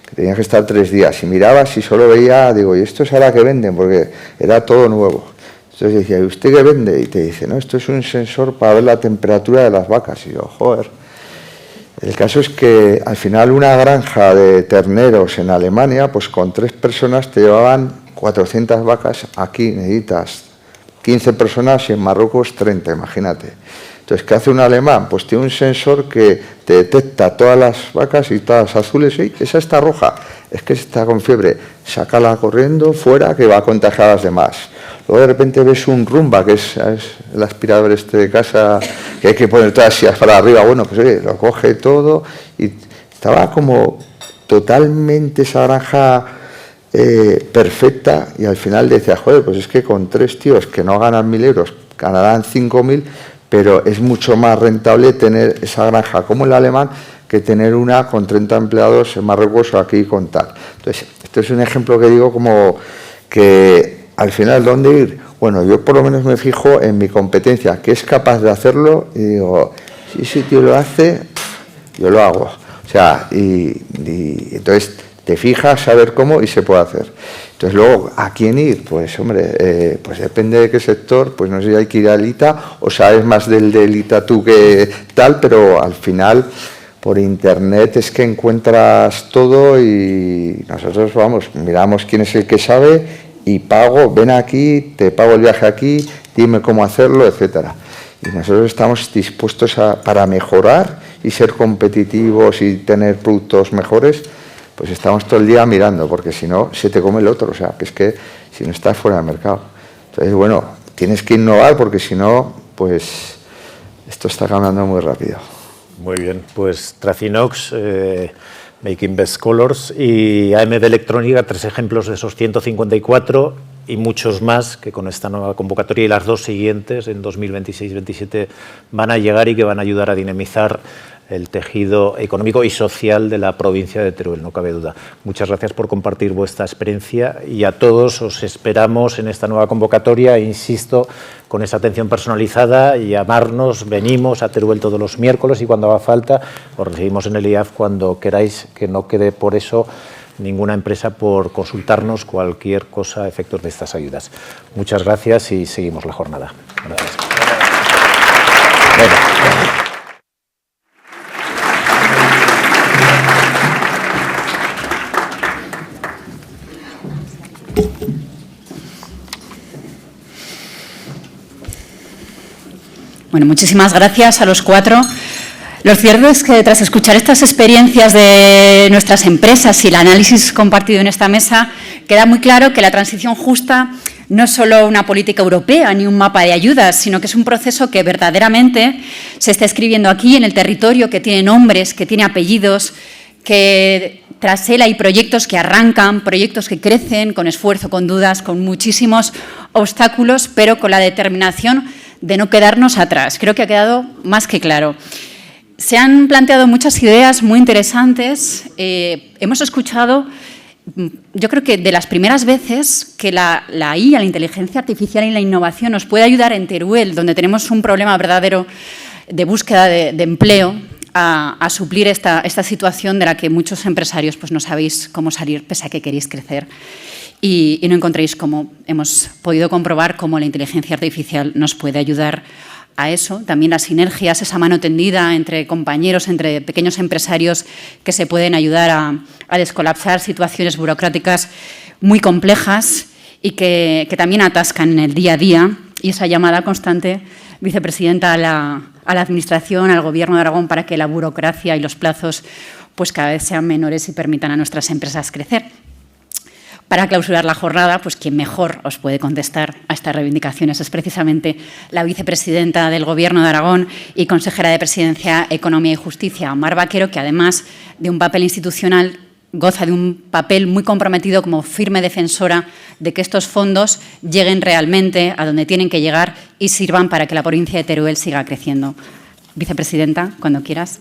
que tenías que estar 3 días y mirabas y solo veía, digo, ¿y esto es ahora que venden? Porque era todo nuevo. Entonces decía, ¿y usted qué vende? Y te dice, no, esto es un sensor para ver la temperatura de las vacas. Y yo, joder. El caso es que al final una granja de terneros en Alemania, pues con 3 personas te llevaban 400 vacas, aquí necesitas 15 personas y en Marruecos 30, imagínate. Entonces, ¿qué hace un alemán? Pues tiene un sensor que te detecta todas las vacas y todas las azules. ¡Ey, esa está roja! Es que está con fiebre. Sácala corriendo fuera que va a contagiar a las demás. Luego de repente ves un Rumba, que es el aspirador este de casa, que hay que poner todas las sillas para arriba. Bueno, pues oye, lo coge todo y estaba como totalmente esa granja perfecta y al final decía, joder, pues es que con 3 tíos que no ganan 1.000 euros, ganarán 5.000, pero es mucho más rentable tener esa granja como el alemán que tener una con 30 empleados en Marruecos o aquí con tal. Entonces, esto es un ejemplo que digo como que al final, ¿dónde ir? Bueno, yo por lo menos me fijo en mi competencia, que es capaz de hacerlo y digo, si ese tío lo hace, yo lo hago. O sea, y entonces te fijas a ver cómo y se puede hacer. Entonces luego, ¿a quién ir? Pues hombre, pues depende de qué sector, pues no sé si hay que ir al ITA o sabes más del ITA tú que tal, pero al final por internet es que encuentras todo y nosotros vamos, miramos quién es el que sabe y pago, ven aquí, te pago el viaje aquí, dime cómo hacerlo, etcétera. Y nosotros estamos dispuestos para mejorar y ser competitivos y tener productos mejores, pues estamos todo el día mirando, porque si no, se te come el otro, o sea, que es que si no estás fuera del mercado. Entonces, bueno, tienes que innovar porque si no, pues esto está cambiando muy rápido. Muy bien, pues Tracinox, Making Best Colors y AMD Electrónica, 3 ejemplos de esos 154 y muchos más que con esta nueva convocatoria y las 2 siguientes en 2026-27 van a llegar y que van a ayudar a dinamizar el tejido económico y social de la provincia de Teruel, no cabe duda. Muchas gracias por compartir vuestra experiencia y a todos os esperamos en esta nueva convocatoria, insisto, con esa atención personalizada, llamarnos, venimos a Teruel todos los miércoles y cuando haga falta os recibimos en el IAF cuando queráis, que no quede por eso ninguna empresa por consultarnos cualquier cosa a efectos de estas ayudas. Muchas gracias y seguimos la jornada. Gracias. Bueno. Bueno, muchísimas gracias a los 4. Lo cierto es que tras escuchar estas experiencias de nuestras empresas y el análisis compartido en esta mesa, queda muy claro que la transición justa no es solo una política europea ni un mapa de ayudas, sino que es un proceso que verdaderamente se está escribiendo aquí en el territorio, que tiene nombres, que tiene apellidos, que tras él hay proyectos que arrancan, proyectos que crecen con esfuerzo, con dudas, con muchísimos obstáculos, pero con la determinación de no quedarnos atrás. Creo que ha quedado más que claro. Se han planteado muchas ideas muy interesantes. Hemos escuchado, yo creo que de las primeras veces que la IA, la inteligencia artificial y la innovación nos puede ayudar en Teruel, donde tenemos un problema verdadero de búsqueda de empleo, a suplir esta situación de la que muchos empresarios pues, no sabéis cómo salir pese a que queréis crecer y no encontréis cómo. Hemos podido comprobar cómo la inteligencia artificial nos puede ayudar a eso. También las sinergias, esa mano tendida entre compañeros, entre pequeños empresarios que se pueden ayudar a descolapsar situaciones burocráticas muy complejas y que también atascan en el día a día. Y esa llamada constante, vicepresidenta, a la Administración, al Gobierno de Aragón, para que la burocracia y los plazos pues, cada vez sean menores y permitan a nuestras empresas crecer. Para clausurar la jornada, pues quien mejor os puede contestar a estas reivindicaciones es precisamente la vicepresidenta del Gobierno de Aragón y consejera de Presidencia, Economía y Justicia, Mar Vaquero, que además de un papel institucional goza de un papel muy comprometido como firme defensora de que estos fondos lleguen realmente a donde tienen que llegar y sirvan para que la provincia de Teruel siga creciendo. Vicepresidenta, cuando quieras.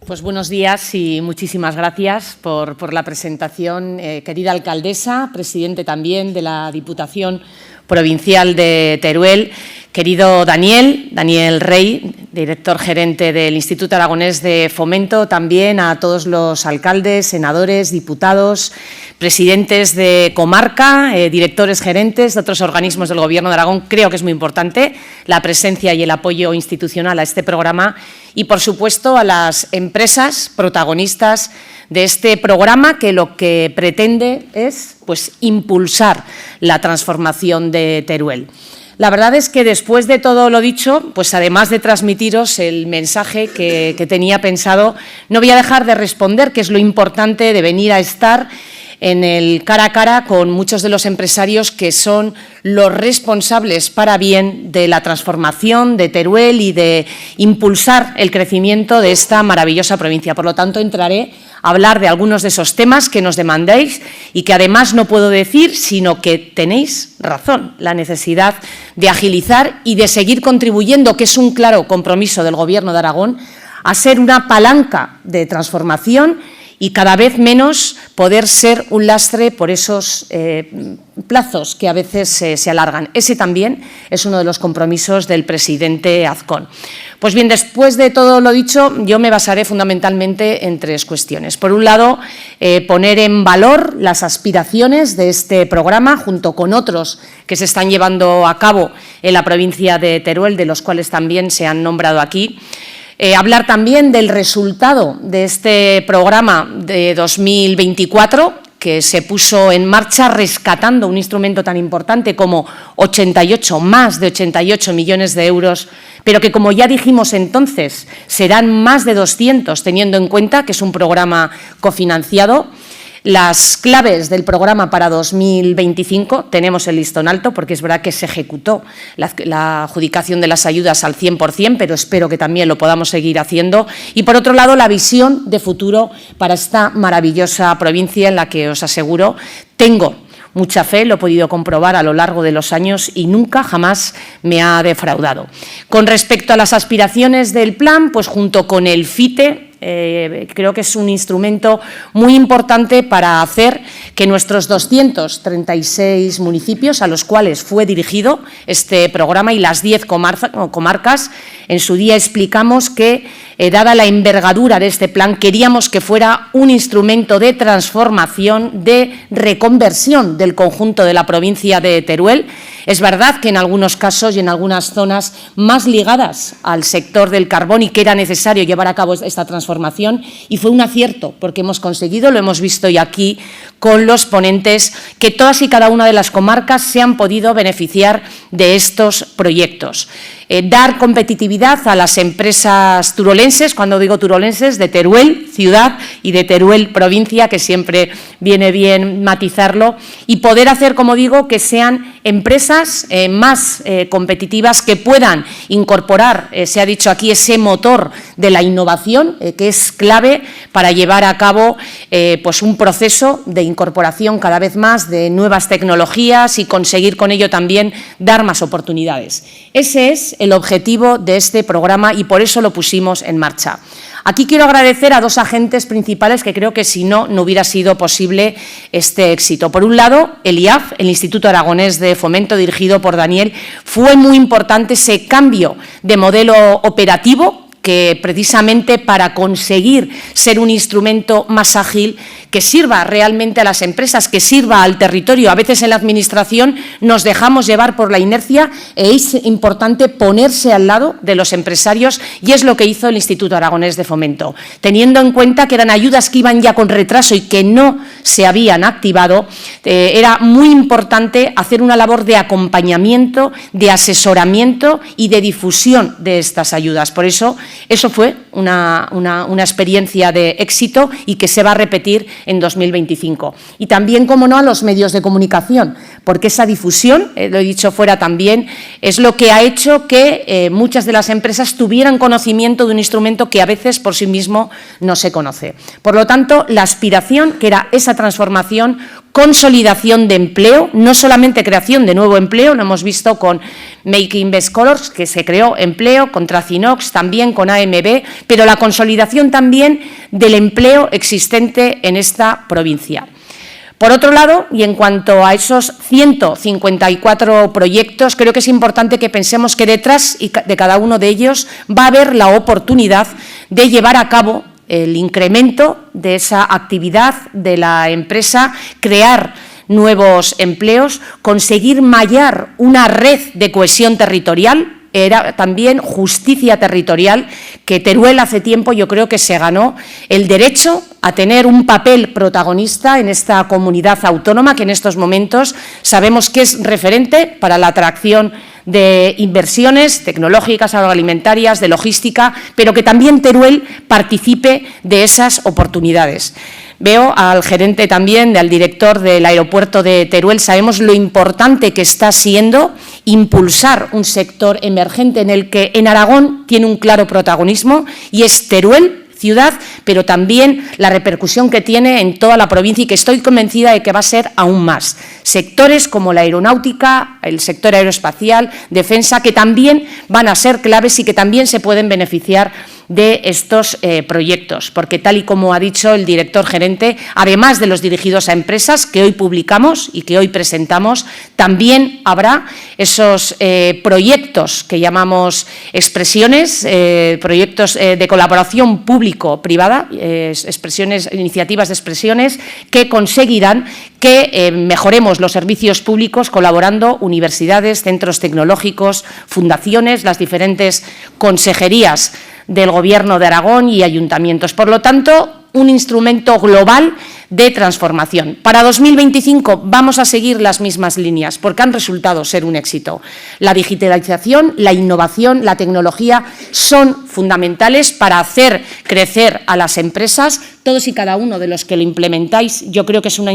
Pues buenos días y muchísimas gracias por la presentación. Querida alcaldesa, presidente también de la Diputación Provincial de Teruel, querido Daniel Rey, director gerente del Instituto Aragonés de Fomento, también a todos los alcaldes, senadores, diputados, presidentes de comarca, directores gerentes de otros organismos del Gobierno de Aragón. Creo que es muy importante la presencia y el apoyo institucional a este programa y, por supuesto, a las empresas protagonistas de este programa que lo que pretende es pues, impulsar la transformación de Teruel. La verdad es que después de todo lo dicho, pues además de transmitiros el mensaje que tenía pensado, no voy a dejar de responder, que es lo importante de venir a estar en el cara a cara con muchos de los empresarios que son los responsables para bien de la transformación de Teruel y de impulsar el crecimiento de esta maravillosa provincia. Por lo tanto, entraré a hablar de algunos de esos temas que nos demandáis y que además no puedo decir, sino que tenéis razón, la necesidad de agilizar y de seguir contribuyendo, que es un claro compromiso del Gobierno de Aragón, a ser una palanca de transformación y cada vez menos poder ser un lastre por esos plazos que a veces se alargan. Ese también es uno de los compromisos del presidente Azcón. Pues bien, después de todo lo dicho, yo me basaré fundamentalmente en tres cuestiones. Por un lado, poner en valor las aspiraciones de este programa, junto con otros que se están llevando a cabo en la provincia de Teruel, de los cuales también se han nombrado aquí. Hablar también del resultado de este programa de 2024, que se puso en marcha rescatando un instrumento tan importante como más de 88 millones de euros, pero que, como ya dijimos entonces, serán más de 200, teniendo en cuenta que es un programa cofinanciado. Las claves del programa para 2025, tenemos el listón alto, porque es verdad que se ejecutó la adjudicación de las ayudas al 100%, pero espero que también lo podamos seguir haciendo. Y, por otro lado, la visión de futuro para esta maravillosa provincia en la que os aseguro tengo mucha fe, lo he podido comprobar a lo largo de los años y nunca, jamás me ha defraudado. Con respecto a las aspiraciones del plan, pues junto con el FITE, creo que es un instrumento muy importante para hacer que nuestros 236 municipios a los cuales fue dirigido este programa y las 10 comarcas, en su día explicamos que, dada la envergadura de este plan, queríamos que fuera un instrumento de transformación, de reconversión del conjunto de la provincia de Teruel. Es verdad que en algunos casos y en algunas zonas más ligadas al sector del carbón y que era necesario llevar a cabo esta transformación, y fue un acierto porque hemos conseguido, lo hemos visto hoy aquí con los ponentes, que todas y cada una de las comarcas se han podido beneficiar de estos proyectos. Dar competitividad a las empresas turolenses, cuando digo turolenses, de Teruel ciudad y de Teruel provincia, que siempre viene bien matizarlo, y poder hacer, como digo, que sean empresas más competitivas, que puedan incorporar, se ha dicho aquí, ese motor de la innovación, que es clave para llevar a cabo pues un proceso de incorporación cada vez más de nuevas tecnologías y conseguir con ello también dar más oportunidades. Ese es el objetivo de este programa y por eso lo pusimos en marcha. Aquí quiero agradecer a dos agentes principales que creo que si no, no hubiera sido posible este éxito. Por un lado, el IAF, el Instituto Aragonés de Fomento, dirigido por Daniel. Fue muy importante ese cambio de modelo operativo que precisamente para conseguir ser un instrumento más ágil, que sirva realmente a las empresas, que sirva al territorio. A veces en la Administración nos dejamos llevar por la inercia e es importante ponerse al lado de los empresarios y es lo que hizo el Instituto Aragonés de Fomento. Teniendo en cuenta que eran ayudas que iban ya con retraso y que no se habían activado, era muy importante hacer una labor de acompañamiento, de asesoramiento y de difusión de estas ayudas. Por eso fue una experiencia de éxito y que se va a repetir en 2025. Y también, como no, a los medios de comunicación, porque esa difusión, lo he dicho fuera también, es lo que ha hecho que muchas de las empresas tuvieran conocimiento de un instrumento que a veces por sí mismo no se conoce. Por lo tanto, la aspiración, que era esa transformación, consolidación de empleo, no solamente creación de nuevo empleo, lo hemos visto con Making Best Colors, que se creó empleo, con Tracinox, también con AMB, pero la consolidación también del empleo existente en esta provincia. Por otro lado, y en cuanto a esos 154 proyectos, creo que es importante que pensemos que detrás de cada uno de ellos va a haber la oportunidad de llevar a cabo el incremento de esa actividad de la empresa, crear nuevos empleos, conseguir mallar una red de cohesión territorial. Era también justicia territorial, que Teruel hace tiempo yo creo que se ganó el derecho a tener un papel protagonista en esta comunidad autónoma que en estos momentos sabemos que es referente para la atracción de inversiones tecnológicas, agroalimentarias, de logística, pero que también Teruel participe de esas oportunidades. Veo al gerente también, al director del aeropuerto de Teruel. Sabemos lo importante que está siendo impulsar un sector emergente en el que en Aragón tiene un claro protagonismo y es Teruel, ciudad, pero también la repercusión que tiene en toda la provincia y que estoy convencida de que va a ser aún más. Sectores como la aeronáutica, el sector aeroespacial, defensa, que también van a ser claves y que también se pueden beneficiar de estos proyectos, porque tal y como ha dicho el director gerente, además de los dirigidos a empresas que hoy publicamos y que hoy presentamos, también habrá esos proyectos que llamamos expresiones, proyectos de colaboración público-privada, iniciativas de expresiones que conseguirán que mejoremos los servicios públicos colaborando universidades, centros tecnológicos, fundaciones, las diferentes consejerías del Gobierno de Aragón y ayuntamientos. Por lo tanto, un instrumento global de transformación. Para 2025 vamos a seguir las mismas líneas porque han resultado ser un éxito. La digitalización, la innovación, la tecnología son fundamentales para hacer crecer a las empresas. Todos y cada uno de los que lo implementáis, yo creo que es un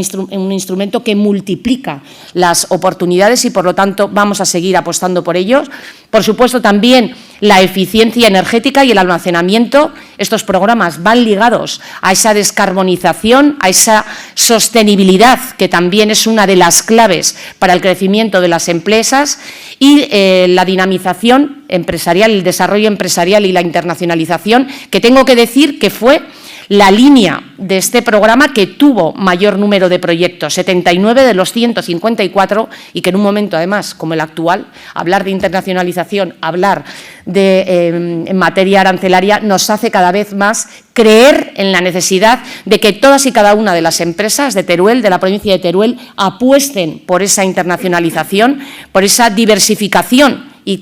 instrumento que multiplica las oportunidades y, por lo tanto, vamos a seguir apostando por ellos. Por supuesto, también la eficiencia energética y el almacenamiento. Estos programas van ligados a esa descarbonización, a esa sostenibilidad, que también es una de las claves para el crecimiento de las empresas, y la dinamización empresarial, el desarrollo empresarial y la internacionalización, que tengo que decir que fue la línea de este programa que tuvo mayor número de proyectos, 79 de los 154, y que en un momento, además, como el actual, hablar de internacionalización, hablar de en materia arancelaria, nos hace cada vez más creer en la necesidad de que todas y cada una de las empresas de Teruel, de la provincia de Teruel, apuesten por esa internacionalización, por esa diversificación y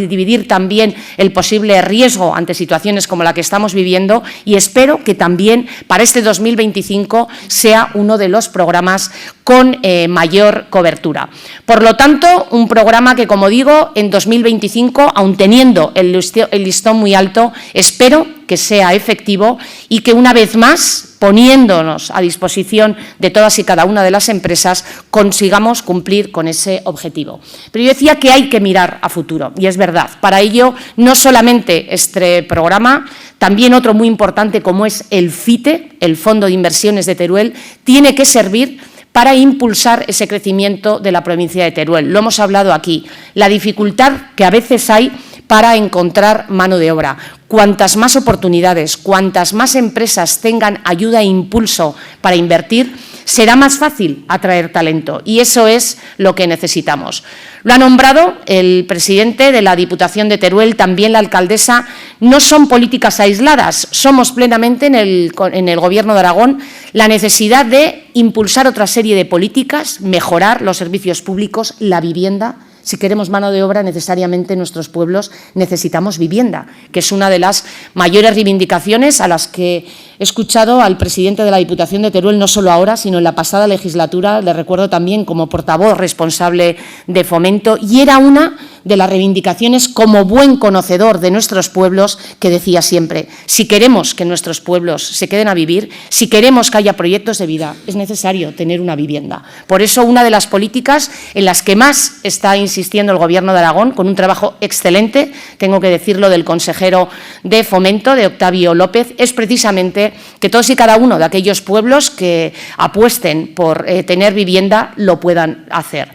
dividir también el posible riesgo ante situaciones como la que estamos viviendo, y espero que también para este 2025 sea uno de los programas con mayor cobertura. Por lo tanto, un programa que, como digo, en 2025, aun teniendo el listón muy alto, espero que sea efectivo y que, una vez más, poniéndonos a disposición de todas y cada una de las empresas, consigamos cumplir con ese objetivo. Pero yo decía que hay que mirar a futuro, y es verdad. Para ello, no solamente este programa, también otro muy importante como es el FITE, el Fondo de Inversiones de Teruel, tiene que servir para impulsar ese crecimiento de la provincia de Teruel. Lo hemos hablado aquí, la dificultad que a veces hay para encontrar mano de obra. Cuantas más oportunidades, cuantas más empresas tengan ayuda e impulso para invertir, será más fácil atraer talento y eso es lo que necesitamos. Lo ha nombrado el presidente de la Diputación de Teruel, también la alcaldesa. No son políticas aisladas, somos plenamente en el Gobierno de Aragón la necesidad de impulsar otra serie de políticas, mejorar los servicios públicos, la vivienda. Si queremos mano de obra, necesariamente en nuestros pueblos necesitamos vivienda, que es una de las mayores reivindicaciones a las que he escuchado al presidente de la Diputación de Teruel, no solo ahora, sino en la pasada legislatura, le recuerdo también como portavoz responsable de Fomento, y era una de las reivindicaciones como buen conocedor de nuestros pueblos que decía siempre, si queremos que nuestros pueblos se queden a vivir, si queremos que haya proyectos de vida, es necesario tener una vivienda. Por eso, una de las políticas en las que más está insistiendo el Gobierno de Aragón, con un trabajo excelente, tengo que decirlo, del consejero de Fomento, de Octavio López, es precisamente que todos y cada uno de aquellos pueblos que apuesten por tener vivienda lo puedan hacer.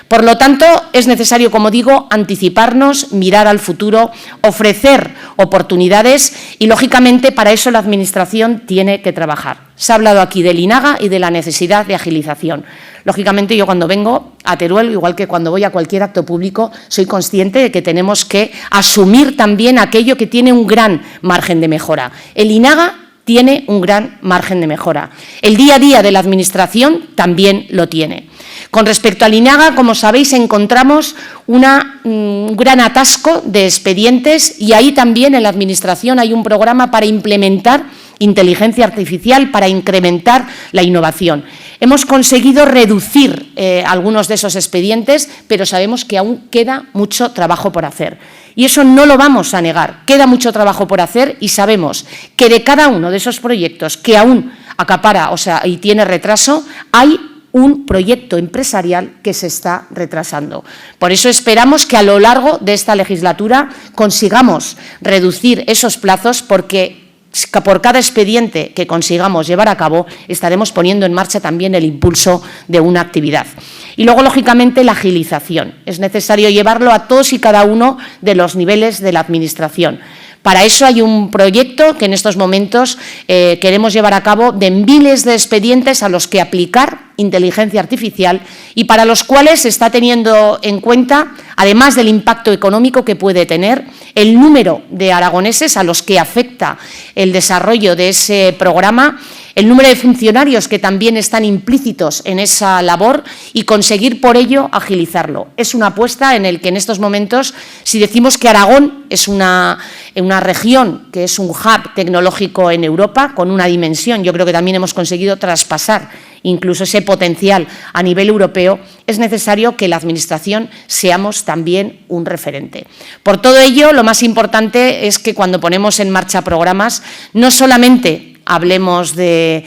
Por lo tanto, es necesario, como digo, anticiparnos, mirar al futuro, ofrecer oportunidades y, lógicamente, para eso la Administración tiene que trabajar. Se ha hablado aquí del INAGA y de la necesidad de agilización. Lógicamente, yo cuando vengo a Teruel, igual que cuando voy a cualquier acto público, soy consciente de que tenemos que asumir también aquello que tiene un gran margen de mejora. El INAGA tiene un gran margen de mejora. El día a día de la Administración también lo tiene. Con respecto al INAGA, como sabéis, encontramos un gran atasco de expedientes y ahí también en la Administración hay un programa para implementar inteligencia artificial, para incrementar la innovación. Hemos conseguido reducir algunos de esos expedientes, pero sabemos que aún queda mucho trabajo por hacer. Y eso no lo vamos a negar. Queda mucho trabajo por hacer y sabemos que de cada uno de esos proyectos que aún acapara, y tiene retraso, hay un proyecto empresarial que se está retrasando. Por eso esperamos que a lo largo de esta legislatura consigamos reducir esos plazos, porque por cada expediente que consigamos llevar a cabo estaremos poniendo en marcha también el impulso de una actividad. Y luego, lógicamente, la agilización. Es necesario llevarlo a todos y cada uno de los niveles de la Administración. Para eso hay un proyecto que en estos momentos queremos llevar a cabo de miles de expedientes a los que aplicar inteligencia artificial y para los cuales se está teniendo en cuenta, además del impacto económico que puede tener, el número de aragoneses a los que afecta el desarrollo de ese programa, el número de funcionarios que también están implícitos en esa labor y conseguir por ello agilizarlo. Es una apuesta en la que en estos momentos, si decimos que Aragón es una región que es un hub tecnológico en Europa con una dimensión, yo creo que también hemos conseguido traspasar incluso ese potencial a nivel europeo, es necesario que la Administración seamos también un referente. Por todo ello, lo más importante es que cuando ponemos en marcha programas, no solamente hablemos de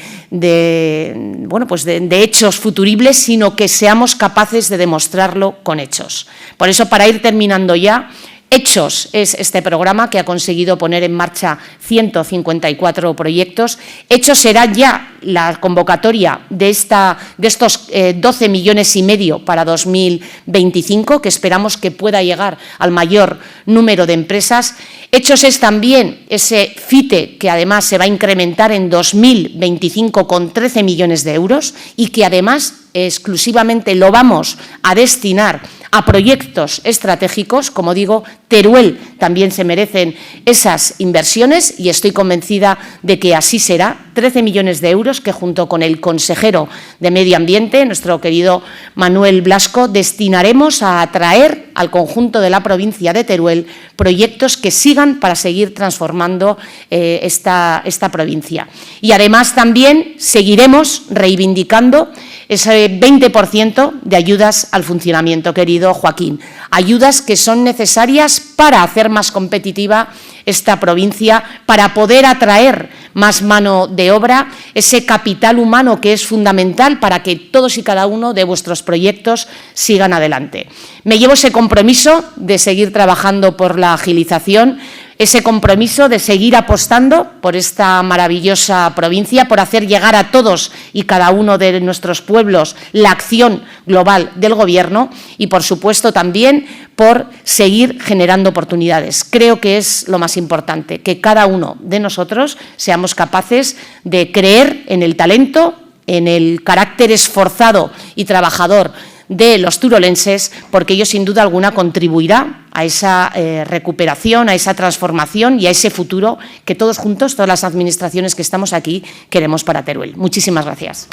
hechos futuribles, sino que seamos capaces de demostrarlo con hechos. Por eso, para ir terminando ya, Hechos es este programa que ha conseguido poner en marcha 154 proyectos. Hechos será ya la convocatoria de estos 12,5 millones para 2025, que esperamos que pueda llegar al mayor número de empresas. Hechos es también ese FITE, que además se va a incrementar en 2025 con 13 millones de euros y que además exclusivamente lo vamos a destinar a proyectos estratégicos. Como digo, Teruel también se merecen esas inversiones y estoy convencida de que así será. 13 millones de euros que junto con el consejero de Medio Ambiente, nuestro querido Manuel Blasco, destinaremos a atraer al conjunto de la provincia de Teruel proyectos que sigan para seguir transformando esta provincia. Y además también seguiremos reivindicando ese 20% de ayudas al funcionamiento, querido Joaquín. Ayudas que son necesarias para hacer más competitiva esta provincia, para poder atraer más mano de obra, ese capital humano que es fundamental para que todos y cada uno de vuestros proyectos sigan adelante. Me llevo ese compromiso de seguir trabajando por la agilización, ese compromiso de seguir apostando por esta maravillosa provincia, por hacer llegar a todos y cada uno de nuestros pueblos la acción global del Gobierno y, por supuesto, también por seguir generando oportunidades. Creo que es lo más importante, que cada uno de nosotros seamos capaces de creer en el talento, en el carácter esforzado y trabajador de los turolenses, porque ello sin duda alguna contribuirá a esa recuperación, a esa transformación y a ese futuro que todos juntos, todas las administraciones que estamos aquí, queremos para Teruel. Muchísimas gracias.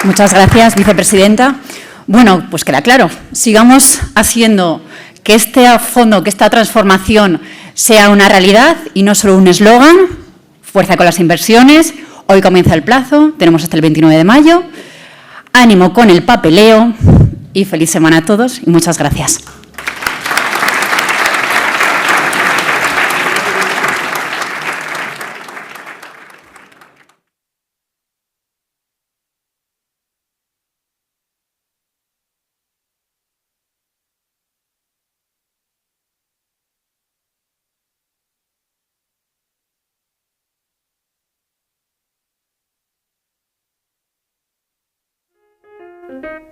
Muchas gracias, vicepresidenta. Bueno, pues queda claro, sigamos haciendo que este fondo, que esta transformación sea una realidad y no solo un eslogan. Fuerza con las inversiones. Hoy comienza el plazo, tenemos hasta el 29 de mayo. Ánimo con el papeleo y feliz semana a todos y muchas gracias. Thank you.